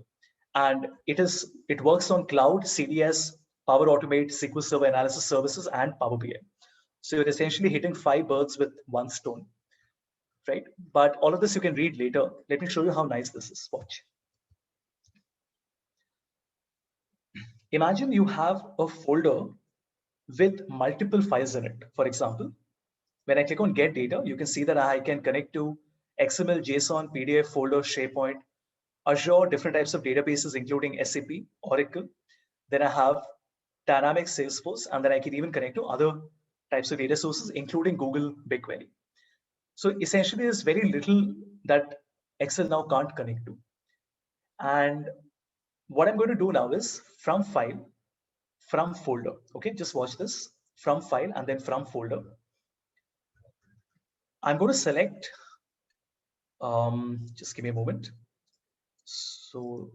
And it works on cloud, CDS, Power Automate, SQL Server Analysis Services, and Power BI. So you're essentially hitting 5 birds with one stone, right? But all of this you can read later. Let me show you how nice this is. Watch. Imagine you have a folder with multiple files in it. For example, when I click on Get Data, you can see that I can connect to XML, JSON, PDF, folder, SharePoint, Azure, different types of databases, including SAP, Oracle. Then I have Dynamics, Salesforce, and then I can even connect to other types of data sources, including Google BigQuery. So essentially, there's very little that Excel now can't connect to. And what I'm going to do now is from file, from folder. Okay, just watch this. From file and then from folder. I'm going to select, just give me a moment. So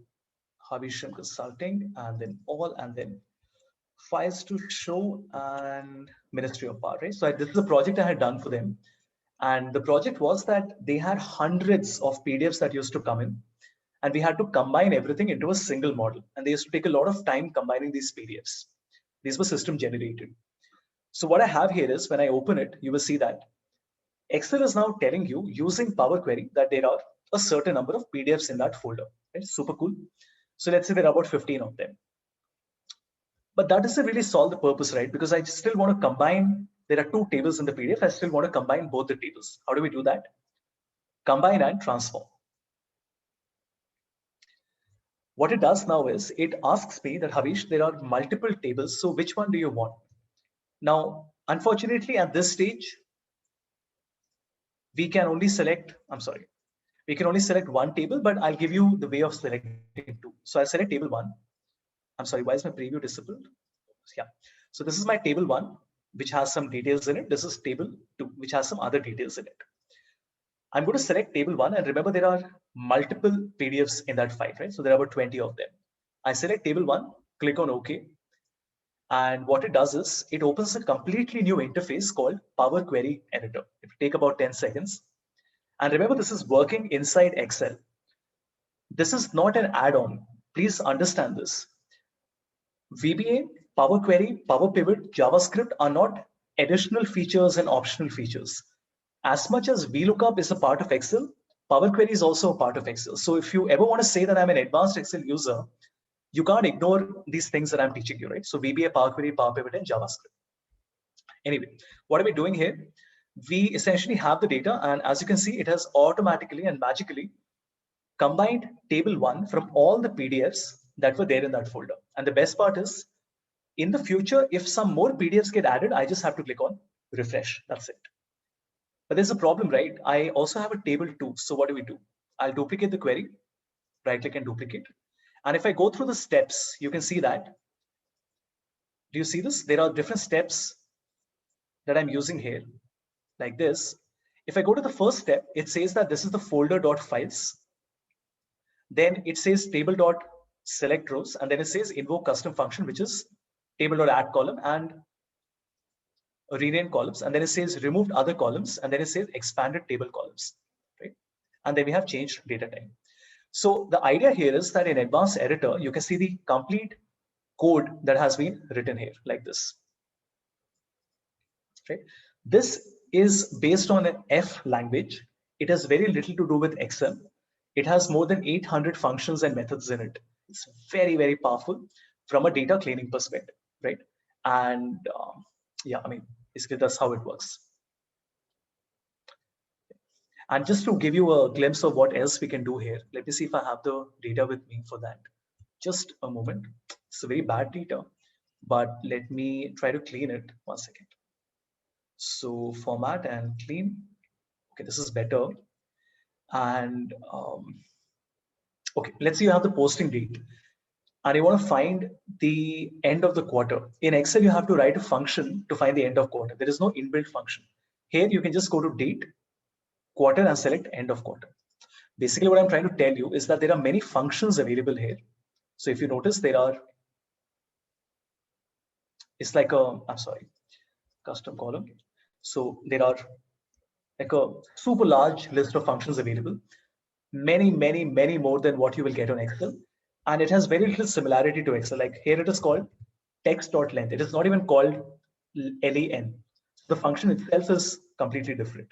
Havisham Consulting, and then all, and then files to show and Ministry of Power, right? So this is a project I had done for them. And the project was that they had hundreds of PDFs that used to come in, and we had to combine everything into a single model. And they used to take a lot of time combining these PDFs. These were system generated. So what I have here is when I open it, you will see that Excel is now telling you using Power Query that there are a certain number of PDFs in that folder. It's super cool. So let's say there are about 15 of them. But that doesn't really solve the purpose, right? Because I still want to combine, there are 2 tables in the PDF. I still want to combine both the tables. How do we do that? Combine and transform. What it does now is it asks me that, Havish, there are multiple tables. So which one do you want? Now, unfortunately, at this stage, we can only select, we can only select one table, but I'll give you the way of selecting 2. So I'll select table 1. I'm sorry, why is my preview disabled? Yeah. So this is my table 1, which has some details in it. This is table 2, which has some other details in it. I'm going to select table 1, and remember there are multiple PDFs in that file, right? So there are about 20 of them. I select table 1, click on OK. And what it does is it opens a completely new interface called Power Query Editor. It will take about 10 seconds. And remember, this is working inside Excel. This is not an add-on. Please understand this. VBA, Power Query, Power Pivot, JavaScript are not additional features and optional features. As much as VLOOKUP is a part of Excel, Power Query is also a part of Excel. So if you ever want to say that I'm an advanced Excel user, you can't ignore these things that I'm teaching you, right? So VBA, Power Query, Power Pivot, and JavaScript. Anyway, what are we doing here? We essentially have the data, and as you can see, it has automatically and magically combined table 1 from all the PDFs that were there in that folder. And the best part is, in the future, if some more PDFs get added, I just have to click on refresh. That's it. But there's a problem, right? I also have a table 2. So what do? I'll duplicate the query, right click and duplicate. And if I go through the steps, you can see that. Do you see this? There are different steps that I'm using here, like this. If I go to the first step, it says that this is the folder.files. Then it says table.select rows, and then it says invoke custom function, which is table.add column and rename columns, and then it says removed other columns, and then it says expanded table columns, right? And then we have changed data type. So the idea here is that in advanced editor, you can see the complete code that has been written here like this, right? This is based on an F language. It has very little to do with Excel. It has more than 800 functions and methods in it. It's very, very powerful from a data cleaning perspective, right? And yeah, I mean, basically that's how it works. And just to give you a glimpse of what else we can do here, let me see if I have the data with me for that. Just a moment. It's a very bad data, but let me try to clean it. 1 second. So format and clean. Okay, this is better. And okay, let's say you have the posting date and you want to find the end of the quarter. In Excel, you have to write a function to find the end of quarter. There is no inbuilt function. Here, you can just go to date, quarter, and select end of quarter. Basically, what I'm trying to tell you is that there are many functions available here. So if you notice, there are, it's like a, I'm sorry, custom column. So there are like a super large list of functions available, many, many, many more than what you will get on Excel. And it has very little similarity to Excel. Like here it is called text.length. It is not even called len. The function itself is completely different.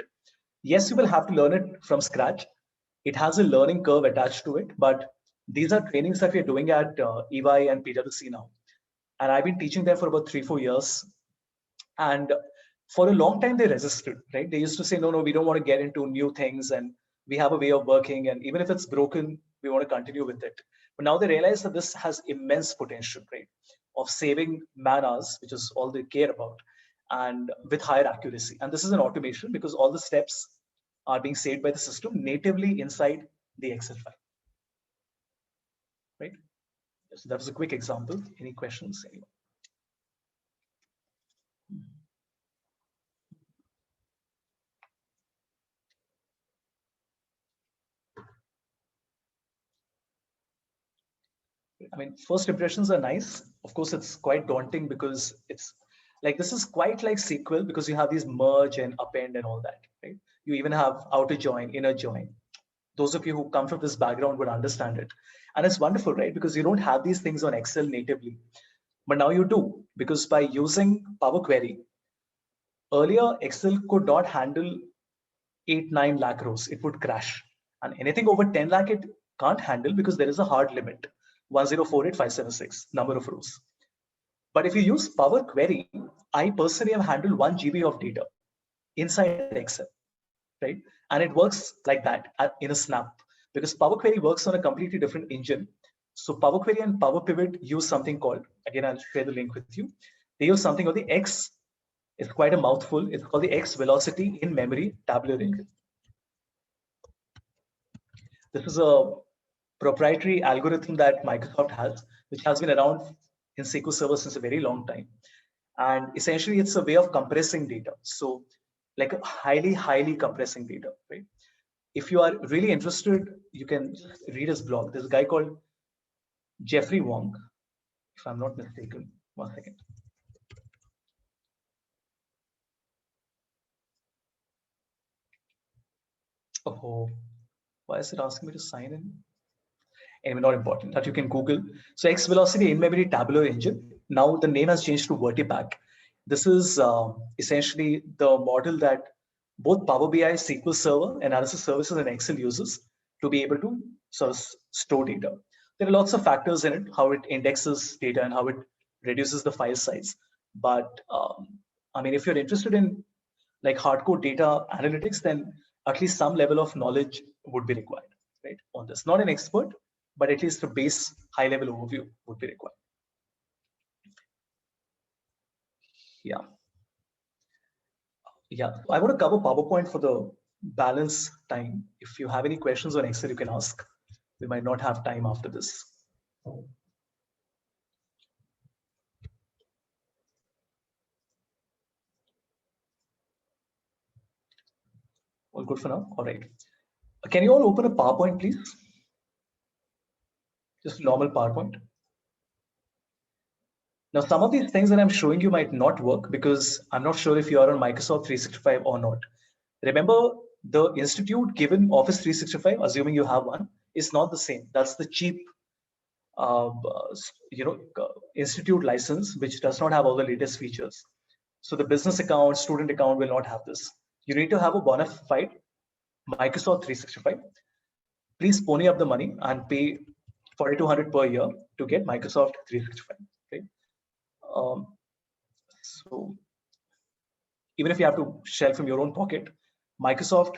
Yes, you will have to learn it from scratch. It has a learning curve attached to it, but these are trainings that we're doing at EY and PwC now. And I've been teaching them for about 3-4 years. And for a long time, they resisted, right? They used to say, no, we don't want to get into new things. And we have a way of working. And even if it's broken, we want to continue with it. But now they realize that this has immense potential, right? Of saving man hours, which is all they care about, and with higher accuracy. And this is an automation because all the steps are being saved by the system natively inside the Excel file, right? So that was a quick example. Any questions? Anyone? I mean, first impressions are nice. Of course, it's quite daunting because it's like, this is quite like SQL because you have these merge and append and all that, right? You even have outer join, inner join. Those of you who come from this background would understand it. And it's wonderful, right? Because you don't have these things on Excel natively, but now you do, because by using Power Query, earlier Excel could not handle 8-9 lakh rows. It would crash. And anything over 10 lakh, it can't handle because there is a hard limit. 1048576 number of rows. But if you use Power Query, I personally have handled 1 GB of data inside Excel, right? And it works like that in a snap, because Power Query works on a completely different engine. So Power Query and Power Pivot use something called, again, I'll share the link with you. They use something called the X. It's quite a mouthful. It's called the X velocity in memory tabular engine. This is a proprietary algorithm that Microsoft has, which has been around in SQL Server since a very long time. And essentially, it's a way of compressing data. So like a highly compressing data, right? If you are really interested, you can read his blog. There's a guy called Jeffrey Wong, if I'm not mistaken. 1 second. Oh, why is it asking me to sign in? anyway, not important, that you can Google. So X Velocity in-memory tabular engine. Now the name has changed to Vertipack. This is essentially the model that both Power BI, SQL Server, Analysis Services, and Excel uses to be able to sort of store data. There are lots of factors in it, how it indexes data and how it reduces the file size. But I mean, if you're interested in like hardcore data analytics, then at least some level of knowledge would be required, right, on this. Not an expert, but at least a base high-level overview would be required. Yeah. Yeah, I want to cover PowerPoint for the balance time. If you have any questions on Excel, you can ask. We might not have time after this. All good for now? All right. Can you all open a PowerPoint, please? Just normal PowerPoint. Now, some of these things that I'm showing you might not work because I'm not sure if you are on Microsoft 365 or not. Remember, the institute given Office 365, assuming you have one, is not the same. That's the cheap institute license, which does not have all the latest features. So the business account, student account will not have this. You need to have a bona fide Microsoft 365. Please pony up the money and pay $4,200 per year to get Microsoft 365. Okay? So even if you have to shell from your own pocket, Microsoft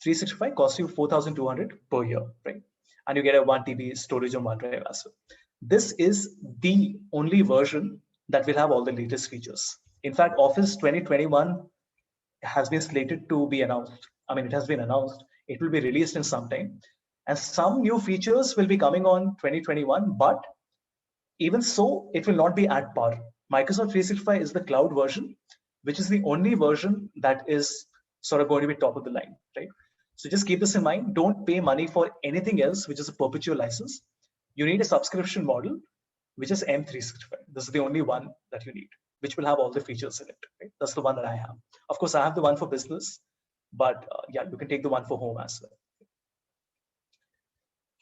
365 costs you $4,200 per year, right? And you get a 1 TB storage on OneDrive as well. This is the only version that will have all the latest features. In fact, Office 2021 has been slated to be announced. I mean, it has been announced. It will be released in some time. And some new features will be coming on 2021, but even so, it will not be at par. Microsoft 365 is the cloud version, which is the only version that is sort of going to be top of the line, right? So just keep this in mind. Don't pay money for anything else, which is a perpetual license. You need a subscription model, which is M365. This is the only one that you need, which will have all the features in it, right? That's the one that I have. Of course, I have the one for business, but yeah, you can take the one for home as well.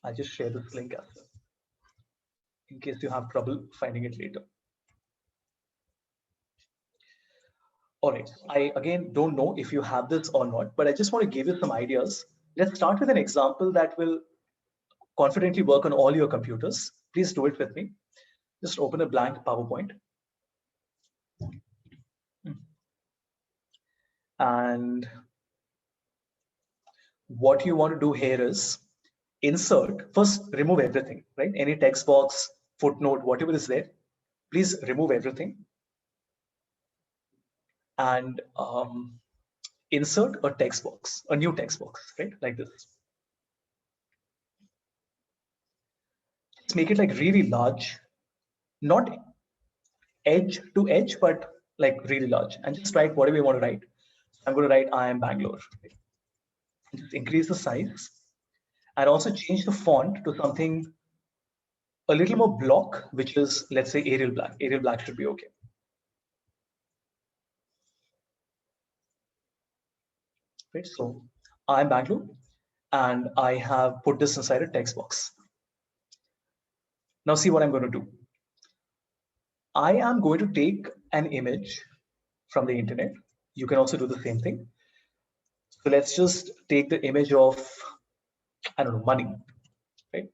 I'll just share this link as well, in case you have trouble finding it later. All right, I again don't know if you have this or not, but I just want to give you some ideas. Let's start with an example that will confidently work on all your computers. Please do it with me. Just open a blank PowerPoint. And what you want to do here is insert, first remove everything, right? Any text box, footnote, whatever is there, please remove everything. And insert a text box, a new text box, right? Like this. Let's make it like really large, not edge to edge, but like really large. And just write whatever you want to write. I'm going to write I am Bangalore. Just increase the size and also change the font to something a little more block, which is, let's say, Arial Black. Arial Black should be okay. Right, so I'm Bangalore, and I have put this inside a text box. Now see what I'm going to do. I am going to take an image from the internet. You can also do the same thing. So let's just take the image of, I don't know, money, right?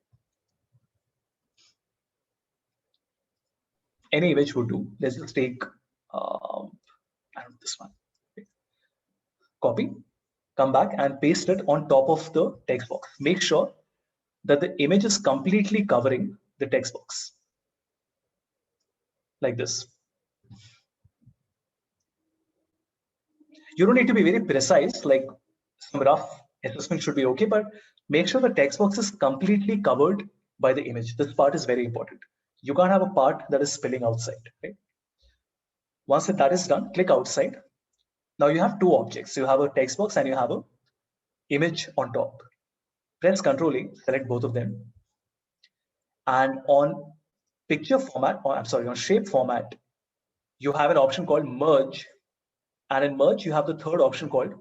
Any image would do. Let's just take, I don't know, this one. Okay. Copy, come back and paste it on top of the text box. Make sure that the image is completely covering the text box. Like this. You don't need to be very precise, like some rough assessment should be okay, but make sure the text box is completely covered by the image. This part is very important. You can't have a part that is spilling outside, right? Once that is done, click outside. Now you have two objects. You have a text box and you have a image on top. Press Ctrl A, select both of them. And on picture format, or I'm sorry, on shape format, you have an option called merge. And in merge, you have the third option called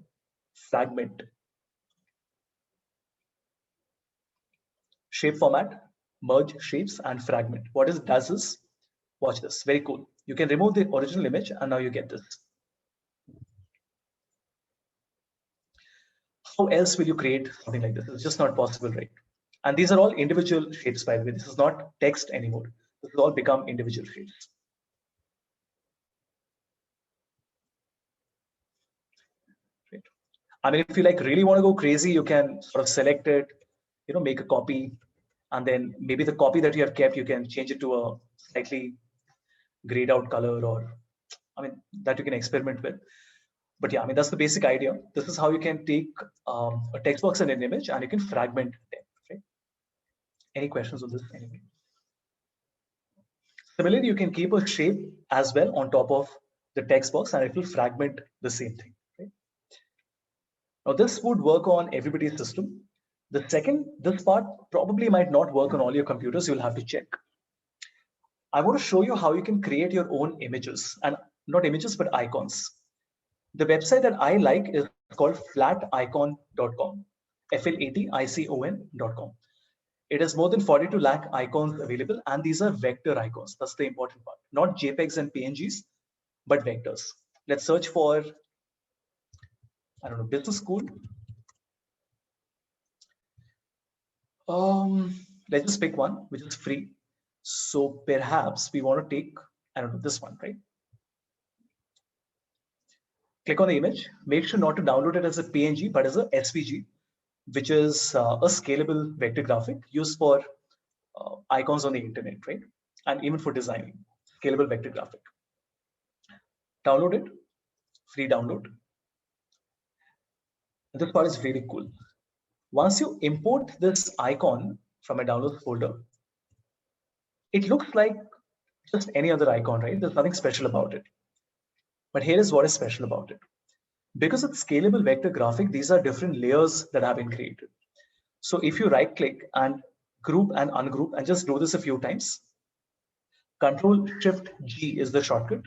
fragment. shape format, merge shapes, and fragment. What it does is, watch this, very cool. You can remove the original image and now you get this. How else will you create something like this? It's just not possible, right? And these are all individual shapes, by the way. This is not text anymore. This has all become individual shapes. Right. I mean, if you like really want to go crazy, you can sort of select it, you know, make a copy, and then maybe the copy that you have kept, you can change it to a slightly grayed out color, or I mean, that you can experiment with. But yeah, I mean, that's the basic idea. This is how you can take a text box and an image and you can fragment them. Right? Any questions on this? Anyway. Similarly, you can keep a shape as well on top of the text box and it will fragment the same thing. Right? Now, this would work on everybody's system. The second, this part probably might not work on all your computers. You'll have to check. I want to show you how you can create your own images, and not images, but icons. The website that I like is called flaticon.com, FLATICON.com. It has more than 42 lakh icons available, and these are vector icons. That's the important part. Not JPEGs and PNGs, but vectors. Let's search for, I don't know, business school. Let's just pick one, which is free. So perhaps we want to take, I don't know, this one, right? Click on the image. Make sure not to download it as a PNG, but as a SVG, which is a scalable vector graphic used for icons on the internet, right? And even for designing, scalable vector graphic. Download it, free download. And this part is really cool. Once you import this icon from a downloads folder, it looks like just any other icon, right? There's nothing special about it. But here is what is special about it. Because it's scalable vector graphic, these are different layers that have been created. So if you right click and group and ungroup and just do this a few times, Control-Shift-G is the shortcut.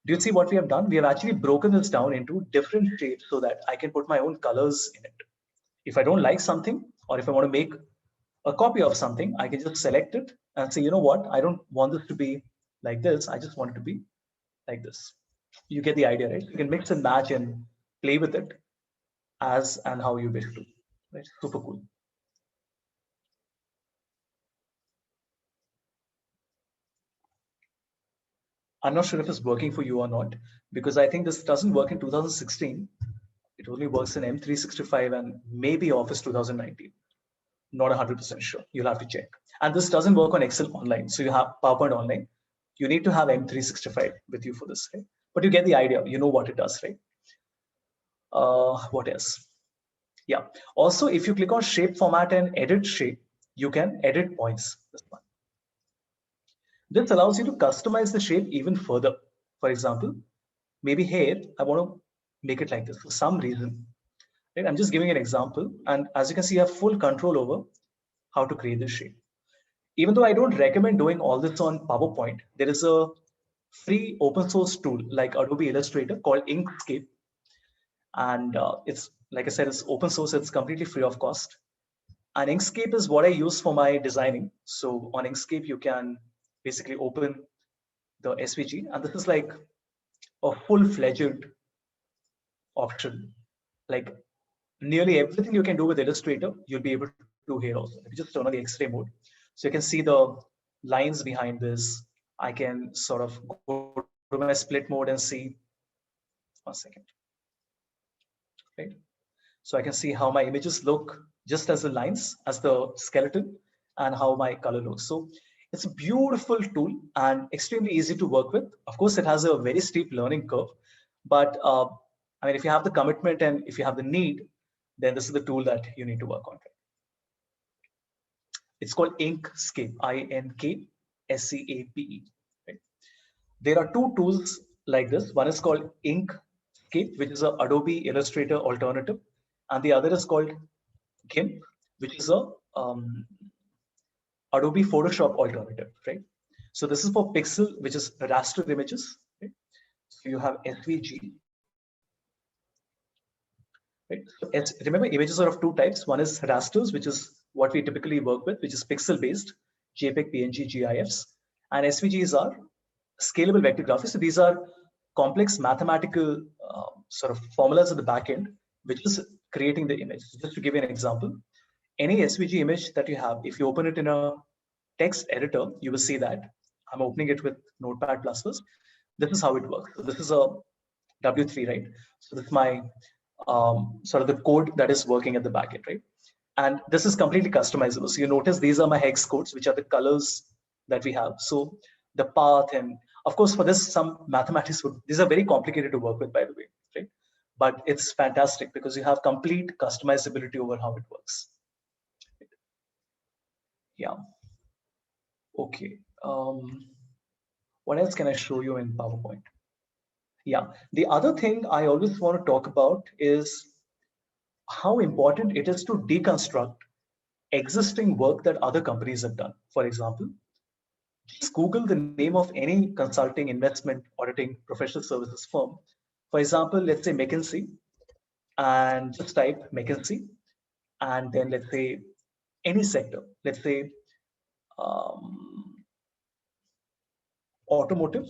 Do you see what we have done? We have actually broken this down into different shapes so that I can put my own colors in it. If I don't like something, or if I want to make a copy of something, I can just select it and say, you know what, I don't want this to be like this. I just want it to be like this. You get the idea, right? You can mix and match and play with it as and how you wish to. Right? Super cool. I'm not sure if it's working for you or not, because I think this doesn't work in 2016. It only works in M365 and maybe Office 2019. Not 100% sure. You'll have to check. And this doesn't work on Excel Online. So you have PowerPoint Online. You need to have M365 with you for this, right? But you get the idea. You know what it does, right? What else? Yeah. Also, if you click on shape format and edit shape, you can edit points. This one. This allows you to customize the shape even further. For example, maybe here, I want to make it like this for some reason. Right? I'm just giving an example. And as you can see, I have full control over how to create this shape. Even though I don't recommend doing all this on PowerPoint, there is a free open source tool like Adobe Illustrator called Inkscape. And it's, like I said, it's open source. It's completely free of cost. And Inkscape is what I use for my designing. So on Inkscape, you can basically open the SVG. And this is like a full-fledged option. Like nearly everything you can do with Illustrator, you'll be able to do here also. If you just turn on the X-ray mode. So you can see the lines behind this. I can sort of go to my split mode and see, 1 second. Right? So I can see how my images look just as the lines, as the skeleton, and how my color looks. So it's a beautiful tool and extremely easy to work with. Of course, it has a very steep learning curve, but I mean, if you have the commitment and if you have the need, then this is the tool that you need to work on. It's called Inkscape, Inkscape. Right? There are two tools like this. One is called Inkscape, which is a Adobe Illustrator alternative, and the other is called GIMP, which is a Adobe Photoshop alternative, right? So this is for pixel, which is raster images. Right? So you have SVG. Right? So remember, images are of two types. One is rasters, which is what we typically work with, which is pixel-based JPEG, PNG, GIFs, and SVGs are scalable vector graphics. So these are complex mathematical sort of formulas at the back end, which is creating the image. Just to give you an example, any SVG image that you have, if you open it in a text editor, you will see that. I'm opening it with Notepad++. This is how it works. So this is a W3, right? So this is my sort of the code that is working at the back end, right? And this is completely customizable. So you notice these are my hex codes, which are the colors that we have. So the path, and of course for this, some mathematics would, these are very complicated to work with, by the way, right? But it's fantastic because you have complete customizability over how it works. Yeah. Okay. What else can I show you in PowerPoint? Yeah, the other thing I always want to talk about is how important it is to deconstruct existing work that other companies have done. For example, just Google the name of any consulting, investment, auditing, professional services firm. For example, let's say McKinsey, and just type McKinsey, and then let's say any sector, let's say automotive,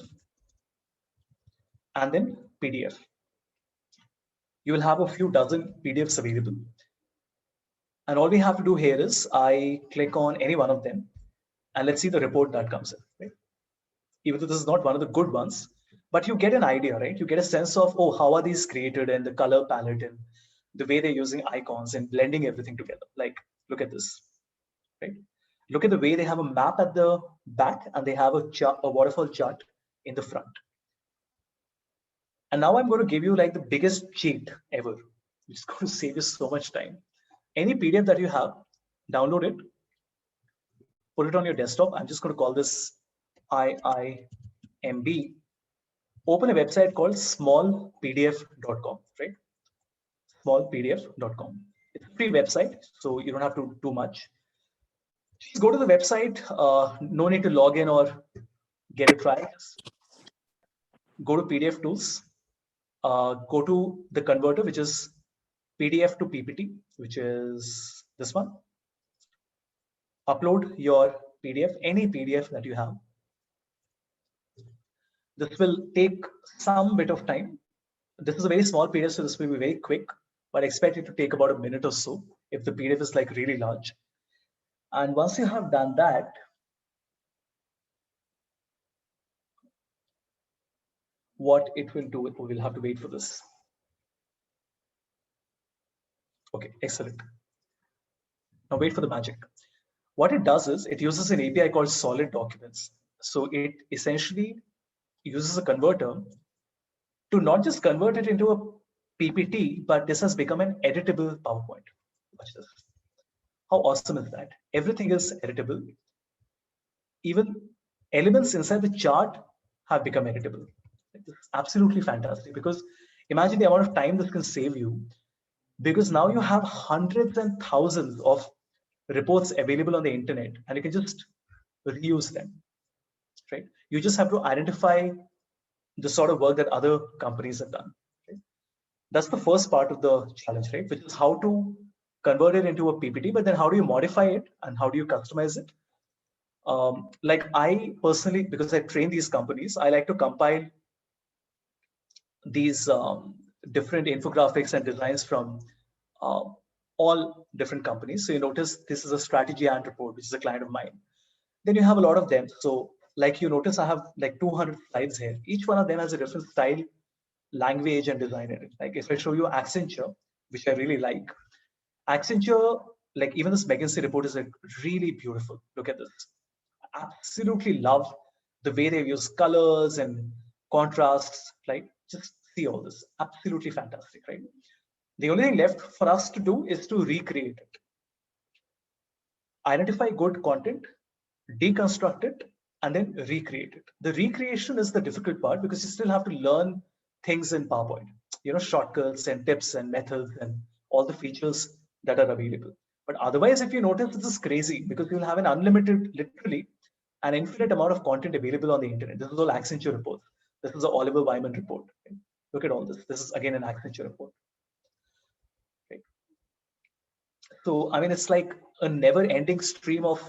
and then PDF. You will have a few dozen PDFs available. And all we have to do here is I click on any one of them, and let's see the report that comes in, right? Even though this is not one of the good ones, but you get an idea, right? You get a sense of, oh, how are these created, and the color palette and the way they're using icons and blending everything together. Like, look at this, right? Look at the way they have a map at the back and they have a chart, a waterfall chart in the front. And now I'm going to give you like the biggest cheat ever, which is going to save you so much time. Any PDF that you have, download it, put it on your desktop. I'm just going to call this IIMB. Open a website called smallpdf.com, right? Smallpdf.com. It's a free website, so you don't have to do much. Just go to the website. No need to log in or get a try. Go to PDF tools. Go to the converter, which is PDF to PPT, which is this one. Upload your PDF, any PDF that you have. This will take some bit of time. This is a very small PDF, so this will be very quick, but expect it to take about a minute or so if the PDF is like really large. And once you have done that, what it will do, we will have to wait for this. Okay, excellent. Now wait for the magic. What it does is it uses an API called Solid Documents. So it essentially uses a converter to not just convert it into a PPT, but this has become an editable PowerPoint. Watch this. How awesome is that? Everything is editable. Even elements inside the chart have become editable. It's absolutely fantastic, because imagine the amount of time this can save you, because now you have hundreds and thousands of reports available on the internet and you can just reuse them, right? You just have to identify the sort of work that other companies have done. Right? That's the first part of the challenge, right? Which is how to convert it into a PPT, but then how do you modify it and how do you customize it? Like I personally, because I train these companies, I like to compile these different infographics and designs from all different companies. So you notice this is a strategy and report, which is a client of mine. Then you have a lot of them. So like you notice, I have like 200 slides here. Each one of them has a different style, language, and design in it. Like if I show you Accenture, which I really like, Accenture, like even this McKinsey report is like really beautiful. Look at this. I absolutely love the way they use colors and contrasts, right? Just see all this. Absolutely fantastic, right? The only thing left for us to do is to recreate it. Identify good content, deconstruct it, and then recreate it. The recreation is the difficult part because you still have to learn things in PowerPoint, you know, shortcuts and tips and methods and all the features that are available. But otherwise, if you notice, this is crazy because you'll have an unlimited, literally an infinite amount of content available on the internet. This is all Accenture reports. This is the Oliver Wyman report. Okay? Look at all this. This is again an Accenture report. Okay? So, I mean, it's like a never-ending stream of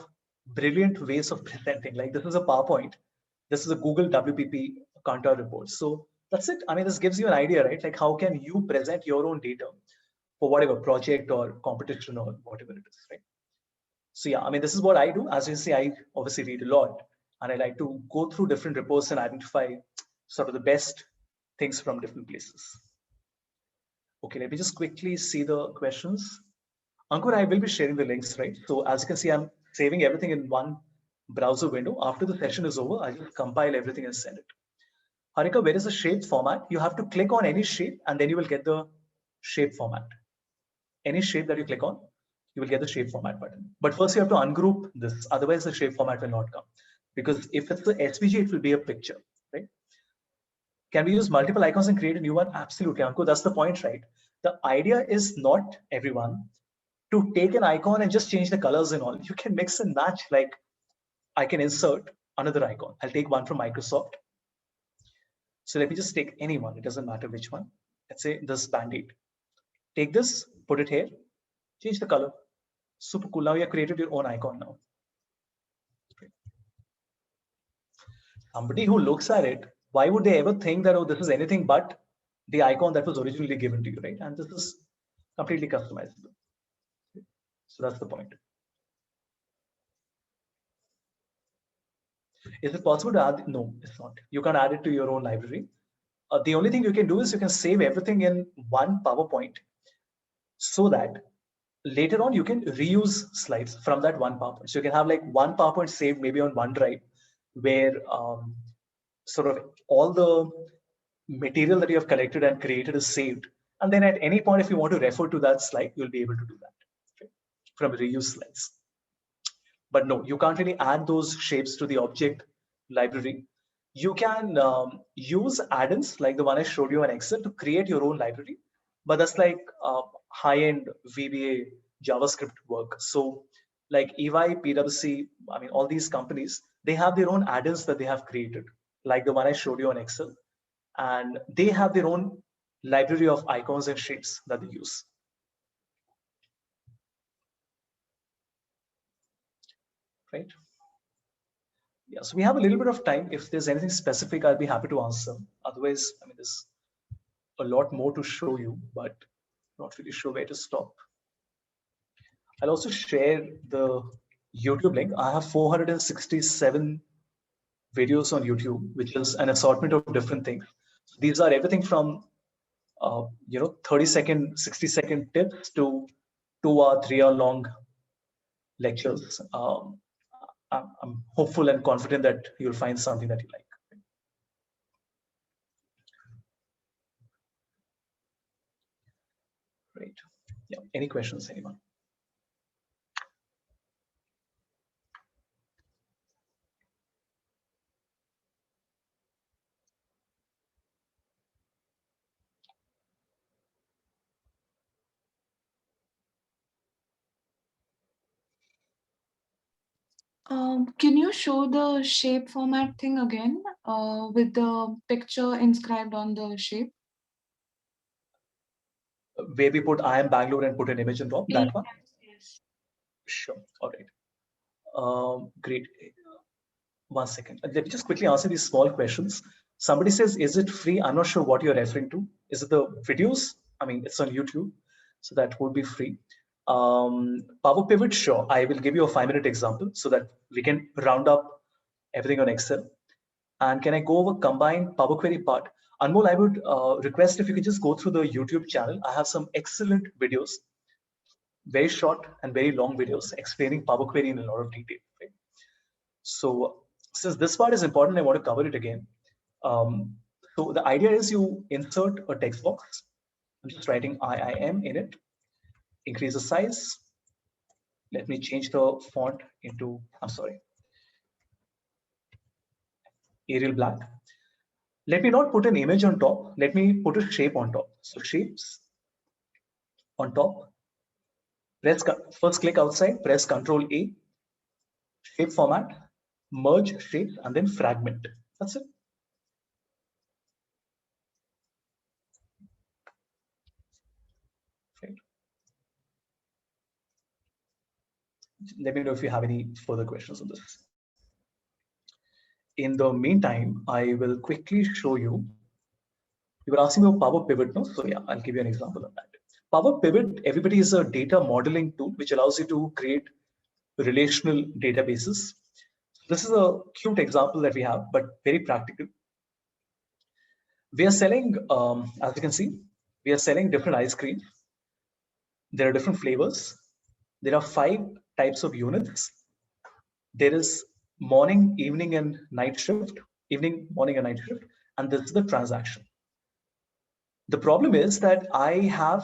brilliant ways of presenting. Like this is a PowerPoint, this is a Google WPP Kantar report. So that's it. I mean, this gives you an idea, right? Like how can you present your own data for whatever project or competition or whatever it is, right? So yeah, I mean, this is what I do. As you see, I obviously read a lot, and I like to go through different reports and identify sort of the best things from different places. Okay, let me just quickly see the questions. Ankur, I will be sharing the links, right? So as you can see, I'm saving everything in one browser window. After the session is over, I just compile everything and send it. Harika, where is the shape format? You have to click on any shape and then you will get the shape format. Any shape that you click on, you will get the shape format button. But first you have to ungroup this, otherwise the shape format will not come. Because if it's the SVG, it will be a picture, right? Can we use multiple icons and create a new one? Absolutely, Ankur, that's the point, right? The idea is not, everyone, to take an icon and just change the colors and all. You can mix and match, like I can insert another icon. I'll take one from Microsoft. So let me just take any one. It doesn't matter which one. Let's say this Band-Aid. Take this, put it here, change the color. Super cool. Now you have created your own icon now. Somebody who looks at it, why would they ever think that, oh, this is anything but the icon that was originally given to you, right? And this is completely customizable. So that's the point. Is it possible to add? No, it's not. You can add it to your own library. The only thing you can do is you can save everything in one PowerPoint so that later on you can reuse slides from that one PowerPoint. So you can have like one PowerPoint saved maybe on OneDrive where sort of all the material that you have collected and created is saved. And then at any point, if you want to refer to that slide, you'll be able to do that from reuse slides. But no, you can't really add those shapes to the object library. You can use add-ins like the one I showed you in Excel to create your own library, but that's like high-end VBA JavaScript work. So like EY, PwC, I mean, all these companies, they have their own add-ins that they have created, like the one I showed you on Excel. And they have their own library of icons and shapes that they use. Right? Yeah, so we have a little bit of time. If there's anything specific, I'll be happy to answer. Otherwise, I mean, there's a lot more to show you, but not really sure where to stop. I'll also share the YouTube link. I have 467 videos on YouTube, which is an assortment of different things. So these are everything from 30-second, 60-second tips to 2-hour, 3-hour long lectures. I'm hopeful and confident that you'll find something that you like. Great. Yeah. Any questions, anyone? Can you show the shape format thing again with the picture inscribed on the shape? Where we put I am Bangalore and put an image on top, that one? Yes. Sure. All right. Great. 1 second. Let me just quickly answer these small questions. Somebody says, is it free? I'm not sure what you're referring to. Is it the videos? I mean, it's on YouTube, so that would be free. Power Pivot, sure. I will give you a 5-minute example so that we can round up everything on Excel. And can I go over combined Power Query part? Anmol, I would request if you could just go through the YouTube channel. I have some excellent videos, very short and very long videos explaining Power Query in a lot of detail. Right? So since this part is important, I want to cover it again. So the idea is you insert a text box. I'm just writing IIM in it. Increase the size. Let me change the font into, I'm sorry, Arial black. Let me not put an image on top. Let me put a shape on top. So shapes on top. First click outside, press Ctrl A. Shape format, merge shapes, and then fragment. That's it. Right. Let me know if you have any further questions on this. In the meantime, I will quickly show you. You were asking about Power Pivot, no? So yeah, I'll give you an example of that. Power Pivot, everybody, is a data modeling tool which allows you to create relational databases. This is a cute example that we have, but very practical. We are selling, as you can see, we are selling different ice creams. There are different flavors. There are 5 types of units. There is morning, evening, and night shift, evening, morning, and night shift, and this is the transaction. The problem is that I have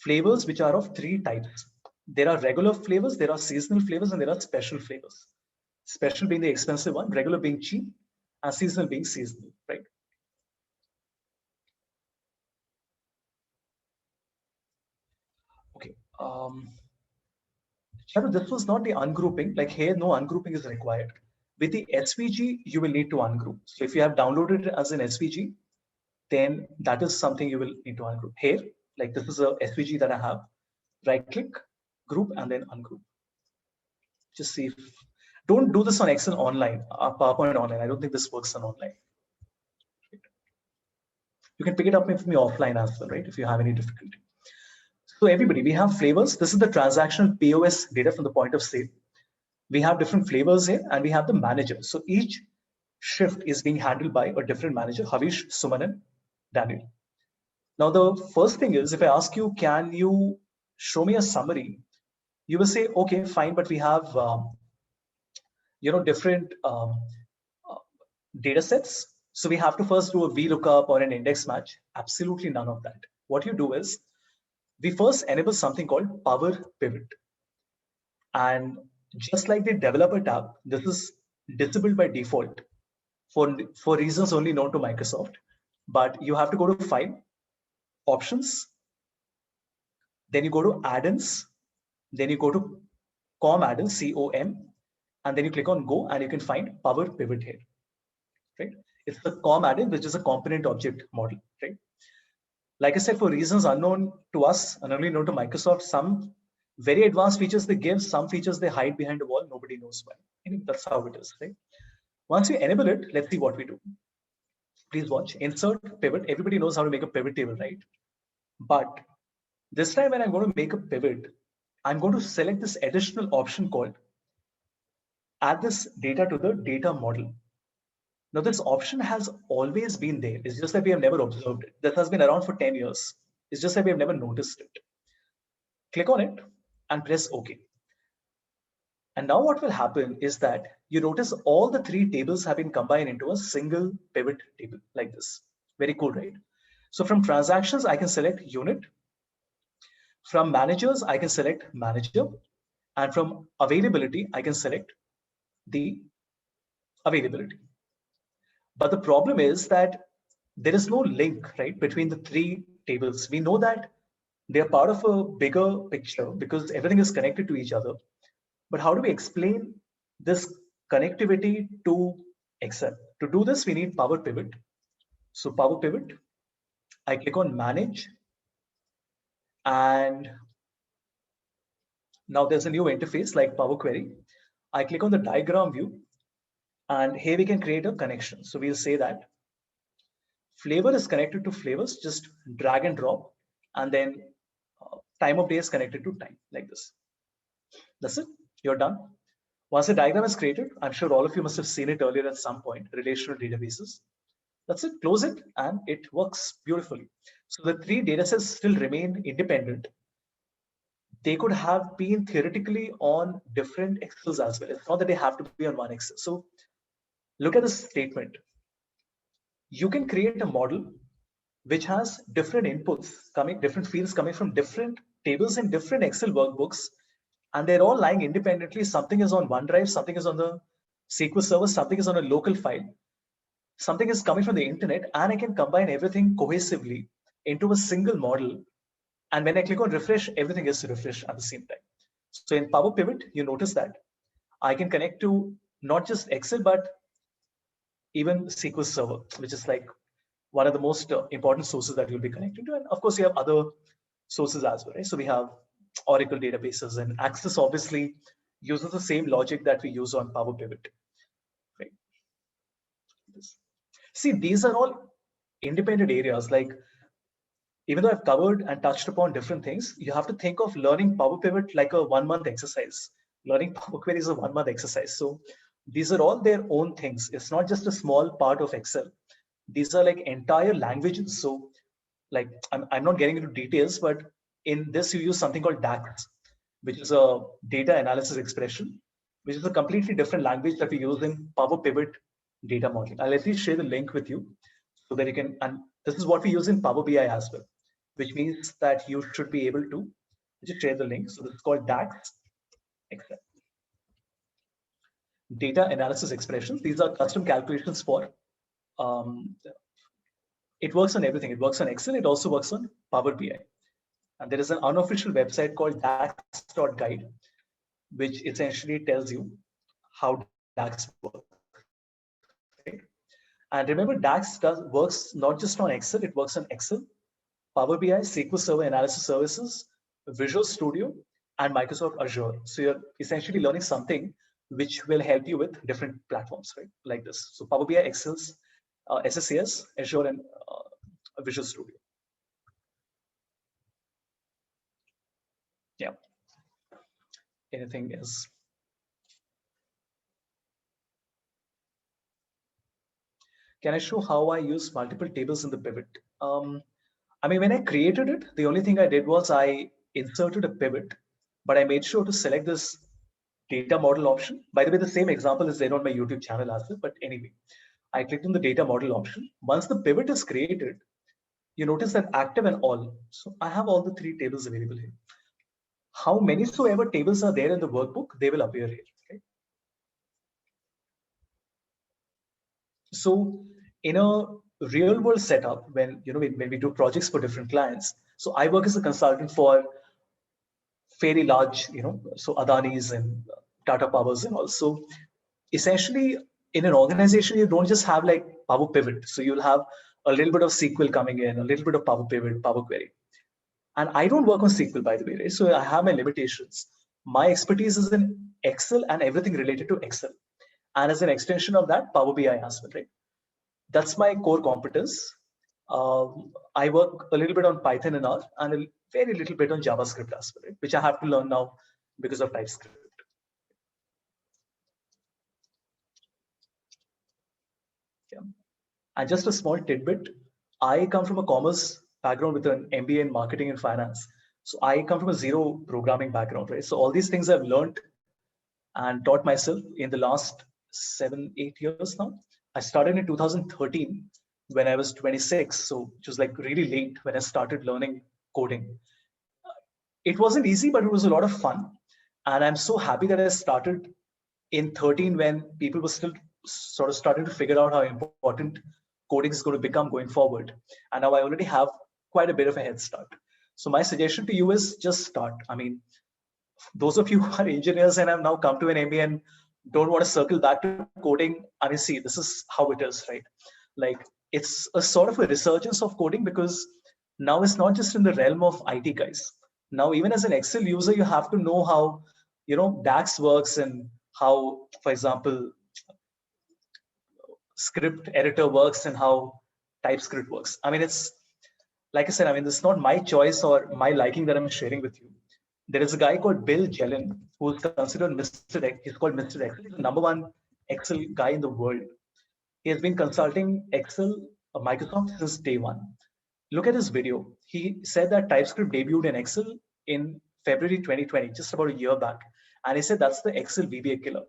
flavors which are of 3 types. There are regular flavors, there are seasonal flavors, and there are special flavors. Special being the expensive one, regular being cheap, and seasonal being seasonal, right? Okay. Sharu, this was not the ungrouping. Like here, no ungrouping is required. With the SVG, you will need to ungroup. So if you have downloaded it as an SVG, then that is something you will need to ungroup. Here, like this is a SVG that I have. Right click, group, and then ungroup. Just see if, don't do this on Excel online, PowerPoint online. I don't think this works on online. You can pick it up with me offline as well, right? If you have any difficulty. So everybody, we have flavors. This is the transactional POS data from the point of sale. We have different flavors here, and we have the manager. So each shift is being handled by a different manager, Havish, Suman, and Daniel. Now, the first thing is, if I ask you, can you show me a summary? You will say, okay, fine, but we have, different data sets. So we have to first do a VLOOKUP or an index match. Absolutely none of that. What you do is, we first enable something called Power Pivot. And just like the developer tab, this is disabled by default for reasons only known to Microsoft. But you have to go to File, Options, then you go to Add-ins, then you go to COM add-ins, COM, and then you click on Go, and you can find Power Pivot here, right? It's the COM add-in, which is a component object model, right? Like I said, for reasons unknown to us and only known to Microsoft, some very advanced features they give, some features they hide behind a wall. Nobody knows why. And that's how it is, right? Once you enable it, let's see what we do. Please watch. Insert pivot. Everybody knows how to make a pivot table, right? But this time when I'm going to make a pivot, I'm going to select this additional option called add this data to the data model. Now, this option has always been there. It's just that we have never observed it. That has been around for 10 years. It's just that we have never noticed it. Click on it and press OK. And now what will happen is that you notice all the 3 tables have been combined into a single pivot table like this. Very cool, right? So from transactions, I can select unit. From managers, I can select manager. And from availability, I can select the availability. But the problem is that there is no link, right, between the 3 tables. We know that they are part of a bigger picture because everything is connected to each other. But how do we explain this connectivity to Excel? To do this, we need Power Pivot. So Power Pivot, I click on Manage. And now there's a new interface like Power Query. I click on the diagram view. And here we can create a connection. So we'll say that flavor is connected to flavors, just drag and drop. And then time of day is connected to time, like this. That's it. You're done. Once the diagram is created, I'm sure all of you must have seen it earlier at some point, relational databases. That's it. Close it, and it works beautifully. So the 3 data sets still remain independent. They could have been theoretically on different Excels as well. It's not that they have to be on one Excel. So look at this statement. You can create a model which has different inputs coming, different fields coming from different tables in different Excel workbooks, and they're all lying independently. Something is on OneDrive, something is on the SQL server, something is on a local file, something is coming from the internet, and I can combine everything cohesively into a single model. And when I click on refresh, everything is refreshed at the same time. So in Power Pivot, you notice that I can connect to not just Excel, but even SQL Server, which is like one of the most important sources that you'll be connecting to. And of course, you have other sources as well, right? So we have Oracle databases and Access, obviously, uses the same logic that we use on Power Pivot. Right? See, these are all independent areas. Like, even though I've covered and touched upon different things, you have to think of learning Power Pivot like a 1-month exercise. Learning Power Query is a 1-month exercise. So these are all their own things. It's not just a small part of Excel. These are like entire languages. So like, I'm not getting into details, but in this you use something called DAX, which is a data analysis expression, which is a completely different language that we use in Power Pivot data modeling. I'll at least share the link with you so that you can, and this is what we use in Power BI as well, which means that you should be able to just share the link. So this is called DAX Excel. Data analysis expressions. These are custom calculations for, it works on everything. It works on Excel. It also works on Power BI. And there is an unofficial website called dax.guide, which essentially tells you how DAX works. Right? And remember, DAX works not just on Excel, it works on Excel, Power BI, SQL Server Analysis Services, Visual Studio, and Microsoft Azure. So you're essentially learning something which will help you with different platforms, right? Like this. So Power BI, Excel's, SSAS, Azure, and Visual Studio. Yeah. Anything else? Can I show how I use multiple tables in the pivot? I mean, when I created it, the only thing I did was I inserted a pivot, but I made sure to select this data model option. By the way, the same example is there on my YouTube channel as well, but anyway, I clicked on the data model option. Once the pivot is created, you notice that active and all. So I have all the 3 tables available here. How many so ever tables are there in the workbook, they will appear here. Okay? So in a real world setup, when when we do projects for different clients, so I work as a consultant for fairly large, so Adani's and Tata Powers and also essentially in an organization, you don't just have like Power Pivot. So you'll have a little bit of SQL coming in, a little bit of Power Pivot, Power Query. And I don't work on SQL, by the way, right? So I have my limitations. My expertise is in Excel and everything related to Excel. And as an extension of that, Power BI as well, right? That's my core competence. I work a little bit on Python and R, and a very little bit on JavaScript as well, right? Which I have to learn now because of TypeScript. Yeah. And just a small tidbit, I come from a commerce background with an MBA in marketing and finance. So I come from a zero programming background, right? So all these things I've learned and taught myself in the last 7-8 years now. I started in 2013 when I was 26. So it was like really late when I started learning coding. It wasn't easy, but it was a lot of fun. And I'm so happy that I started in 13 when people were still sort of starting to figure out how important coding is going to become going forward. And now I already have quite a bit of a head start. So my suggestion to you is just start. I mean, those of you who are engineers and have now come to an MBA and don't want to circle back to coding, I mean, see, this is how it is, right? Like, it's a sort of a resurgence of coding because now it's not just in the realm of IT guys. Now, even as an Excel user, you have to know how, DAX works and how, for example, script editor works and how TypeScript works. I mean, it's like I said, I mean, this is not my choice or my liking that I'm sharing with you. There is a guy called Bill Jelen who's considered Mr. X. He's called Mr. X. He's the #1 Excel guy in the world. He has been consulting Excel, Microsoft since day one. Look at his video. He said that TypeScript debuted in Excel in February 2020, just about a year back. And he said that's the Excel VBA killer.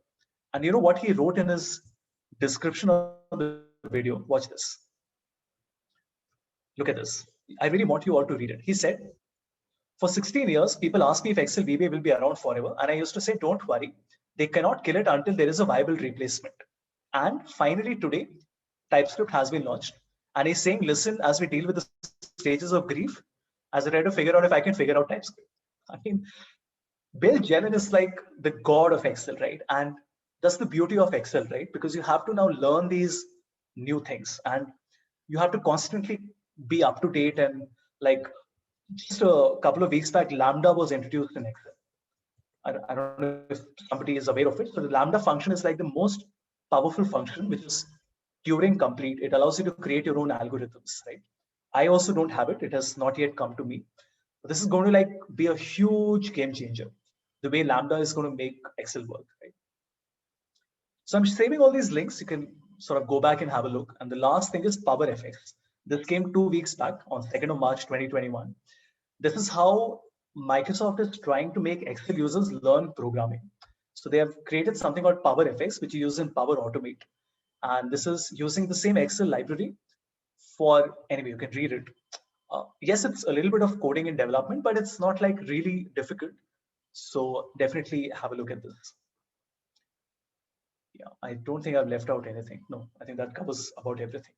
And you know what he wrote in his description of the video? Watch this. Look at this. I really want you all to read it. He said, for 16 years, people ask me if Excel VBA will be around forever. And I used to say, don't worry. They cannot kill it until there is a viable replacement. And finally today, TypeScript has been launched. And he's saying, listen, as we deal with the stages of grief, as I try to figure out if I can figure out TypeScript. I mean, Bill Jelen is like the god of Excel, right? And that's the beauty of Excel, right? Because you have to now learn these new things and you have to constantly be up to date. And like just a couple of weeks back, Lambda was introduced in Excel. I don't know if somebody is aware of it. So the Lambda function is like the most powerful function, which is Turing complete. It allows you to create your own algorithms, right? I also don't have it. It has not yet come to me. But this is going to like be a huge game changer. The way Lambda is going to make Excel work, right? So I'm saving all these links. You can sort of go back and have a look. And the last thing is PowerFX. This came 2 weeks back on 2nd of March 2021. This is how Microsoft is trying to make Excel users learn programming. So they have created something called PowerFX, which you use in Power Automate. And this is using the same Excel library for, anyway, you can read it. Yes, it's a little bit of coding and development, but it's not like really difficult. So definitely have a look at this. Yeah, I don't think I've left out anything. No, I think that covers about everything.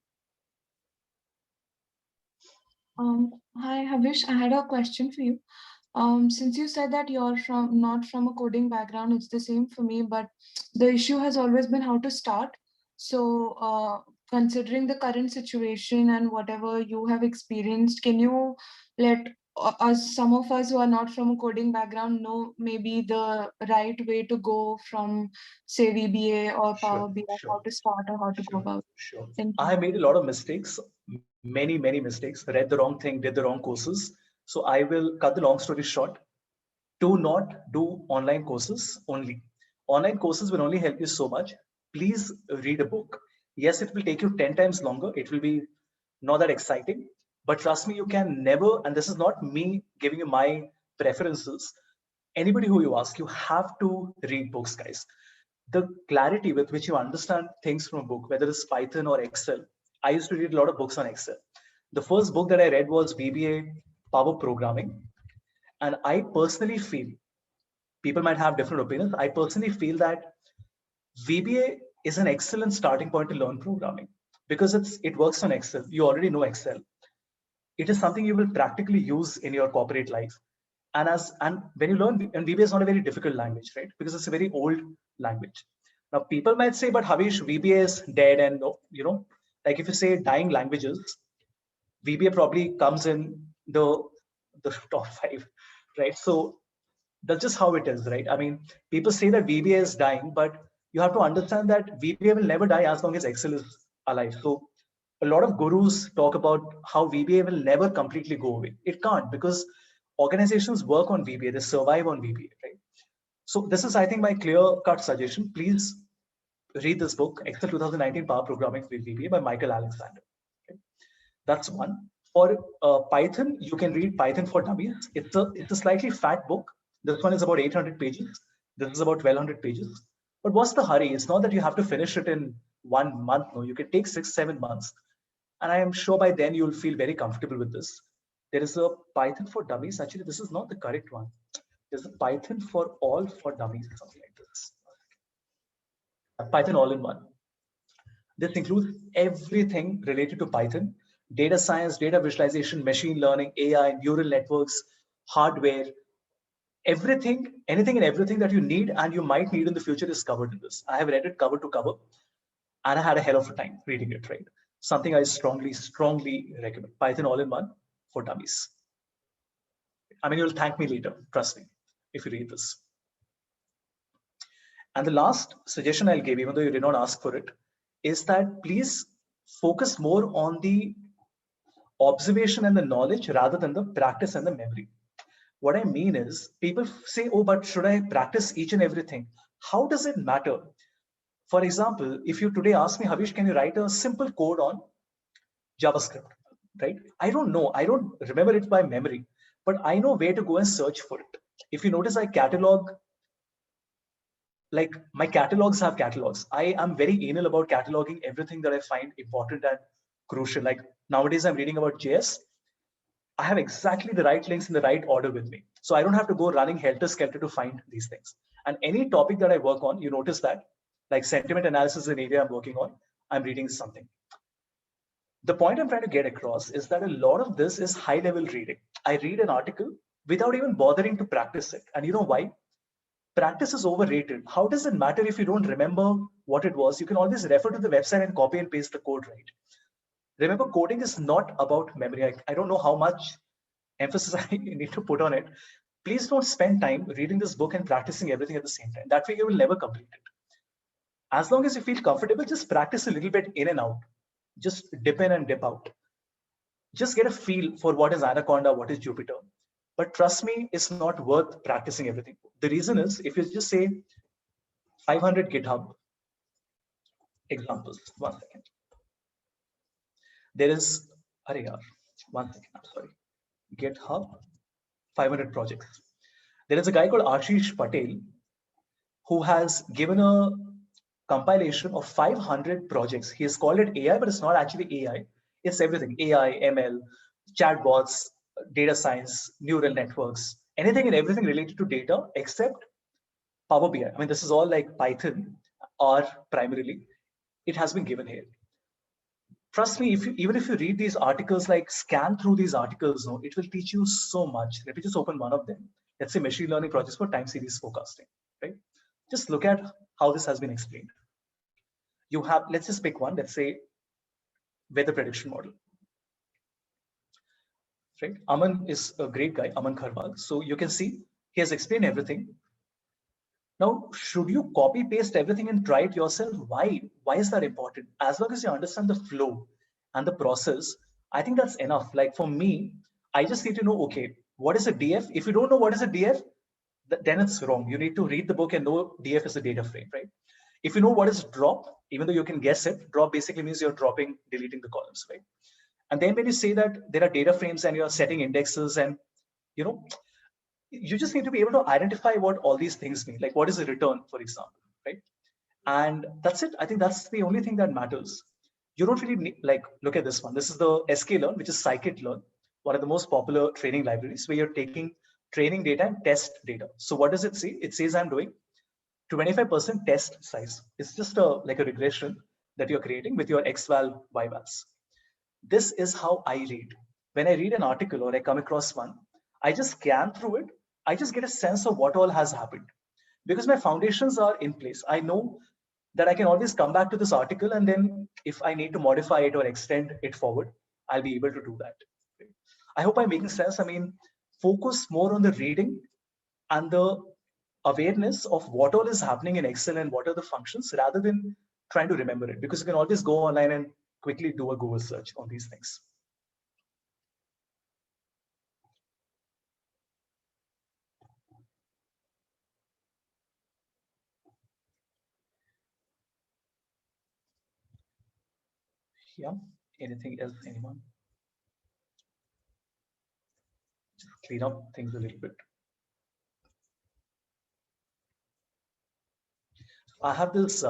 Hi, Havish, I had a question for you. Since you said that you're not from a coding background, it's the same for me, but the issue has always been how to start. So considering the current situation and whatever you have experienced, can you let us, some of us who are not from a coding background, know maybe the right way to go from, say, VBA or Power BI, how to start or how to go about? Sure. Thank I you. have made a lot of mistakes, many mistakes, read the wrong thing, did the wrong courses. So I will cut the long story short. Do not do online courses only. Online courses will only help you so much. Please read a book. Yes, it will take you 10 times longer. It will be not that exciting, but trust me, you can never, and this is not me giving you my preferences. Anybody who you ask, you have to read books, guys. The clarity with which you understand things from a book, whether it's Python or Excel. I used to read a lot of books on Excel. The first book that I read was VBA Power Programming. And I personally feel, people might have different opinions. I personally feel that VBA is an excellent starting point to learn programming because it works on Excel. You already know Excel. It is something you will practically use in your corporate life. And when you learn, and VBA is not a very difficult language, right? Because it's a very old language. Now people might say, but Havish, VBA is dead, and like if you say dying languages, VBA probably comes in the top 5, right? So that's just how it is, right? I mean, people say that VBA is dying, but you have to understand that VBA will never die as long as Excel is alive. So a lot of gurus talk about how VBA will never completely go away. It can't, because organizations work on VBA, they survive on VBA, right? So this is, I think, my clear-cut suggestion. Please read this book, Excel 2019 Power Programming with VBA by Michael Alexander. Okay? That's one. For Python, you can read Python for Dummies. It's a slightly fat book. This one is about 800 pages. This is about 1200 pages. But what's the hurry? It's not that you have to finish it in 1 month. No, you can take 6-7 months. And I am sure by then you'll feel very comfortable with this. There is a Python for Dummies. Actually, this is not the correct one. There's a Python for all for Dummies, something like this. Python all-in-one. This includes everything related to Python: data science, data visualization, machine learning, AI, neural networks, hardware, everything, anything and everything that you need and you might need in the future is covered in this. I have read it cover to cover and I had a hell of a time reading it, right? Something I strongly recommend. Python all-in-one for Dummies. I mean, you'll thank me later, trust me, if you read this. And the last suggestion I'll give, even though you did not ask for it, is that please focus more on the observation and the knowledge rather than the practice and the memory. What I mean is, people say, oh, but should I practice each and everything? How does it matter? For example, if you today ask me, Havish, can you write a simple code on JavaScript, right? I don't know. I don't remember it by memory, but I know where to go and search for it. If you notice, I catalog, like my catalogs have catalogs. I am very anal about cataloging everything that I find important and crucial. Like nowadays I'm reading about JS. I have exactly the right links in the right order with me. So I don't have to go running helter-skelter to find these things. And any topic that I work on, you notice that, like sentiment analysis is an area I'm working on, I'm reading something. The point I'm trying to get across is that a lot of this is high-level reading. I read an article without even bothering to practice it. And you know why? Practice is overrated. How does it matter if you don't remember what it was? You can always refer to the website and copy and paste the code, right? Remember, coding is not about memory. I don't know how much emphasis I need to put on it, please don't spend time reading this book and practicing everything at the same time. That way you will never complete it. As long as you feel comfortable, just practice a little bit in and out. Just dip in and dip out. Just get a feel for what is Anaconda, what is Jupyter. But trust me, it's not worth practicing everything. The reason is, if you just say 500 GitHub examples, 1 second. There is, one second, I'm sorry. GitHub, 500 projects. There is a guy called Ashish Patel who has given a compilation of 500 projects. He has called it AI, but it's not actually AI. It's everything: AI, ML, chatbots, data science, neural networks, anything and everything related to data except Power BI. I mean, this is all like Python or primarily. It has been given here. Trust me, even if you read these articles, like scan through these articles, no, it will teach you so much. Let me just open one of them. Let's say machine learning projects for time series forecasting, right? Just look at how this has been explained. You have, let's just pick one, let's say weather prediction model, right? Aman is a great guy, Aman Kharwal. So you can see he has explained everything. Now, should you copy paste everything and try it yourself? Why? Why is that important? As long as you understand the flow and the process, I think that's enough. Like for me, I just need to know, okay, what is a DF? If you don't know what is a DF, then it's wrong. You need to read the book and know DF is a data frame, right? If you know what is drop, even though you can guess it, drop basically means you're dropping, deleting the columns, right? And then when you say that there are data frames and you're setting indexes and, you know, you just need to be able to identify what all these things mean. Like what is a return, for example, right? And that's it. I think that's the only thing that matters. You don't really need, like, look at this one. This is the sklearn, which is scikit-learn, one of the most popular training libraries where you're taking training data and test data. So what does it say? It says I'm doing 25% test size. It's just like a regression that you're creating with your xval, yvals. This is how I read. When I read an article or I come across one, I just scan through it. I just get a sense of what all has happened because my foundations are in place. I know that I can always come back to this article, and then if I need to modify it or extend it forward, I'll be able to do that. I hope I'm making sense. I mean, focus more on the reading and the awareness of what all is happening in Excel and what are the functions rather than trying to remember it, because you can always go online and quickly do a Google search on these things. Yeah, anything else, anyone? Just clean up things a little bit. I have this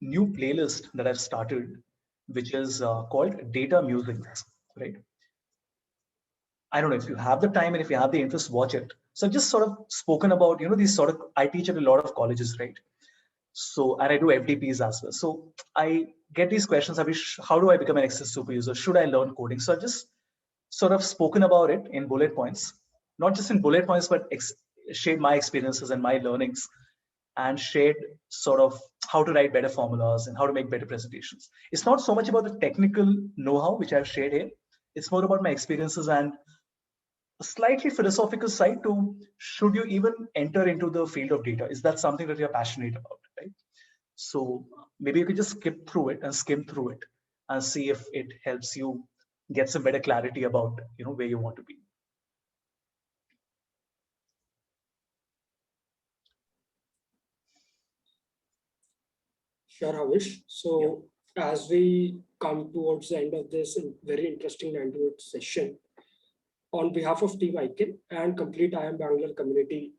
new playlist that I've started, which is called Data Musings, right? I don't know if you have the time and if you have the interest, watch it. So I've just sort of spoken about, you know, these sort of, I teach at a lot of colleges, right? So, and I do FDPs as well. So I get these questions, how do I become an Excel super user? Should I learn coding? So I've just sort of spoken about it in bullet points, not just in bullet points, but shared my experiences and my learnings and shared sort of how to write better formulas and how to make better presentations. It's not so much about the technical know-how, which I've shared here. It's more about my experiences and a slightly philosophical side to, should you even enter into the field of data? Is that something that you're passionate about, right? So maybe you could just skip through it and skim through it and see if it helps you get some better clarity about, you know, where you want to be. Sure, Havish. So as we come towards the end of this very interesting 90-minute session, on behalf of Team ICANN and complete IIM Bangalore community,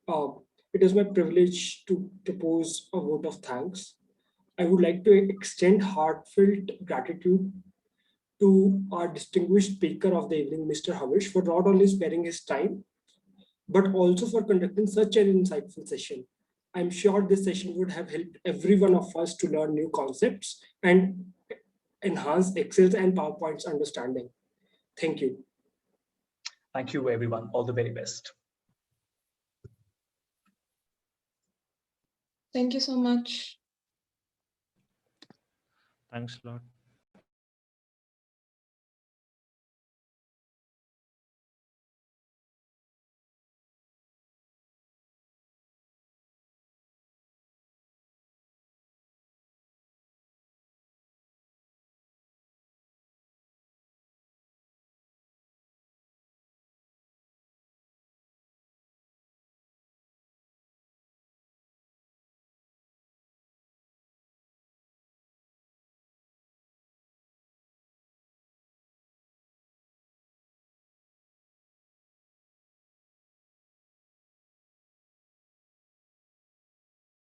it is my privilege to propose a vote of thanks. I would like to extend heartfelt gratitude to our distinguished speaker of the evening, Mr. Havish, for not only sparing his time, but also for conducting such an insightful session. I'm sure this session would have helped every one of us to learn new concepts and enhance Excel's and PowerPoint's understanding. Thank you. Thank you, everyone. All the very best. Thank you so much. Thanks a lot.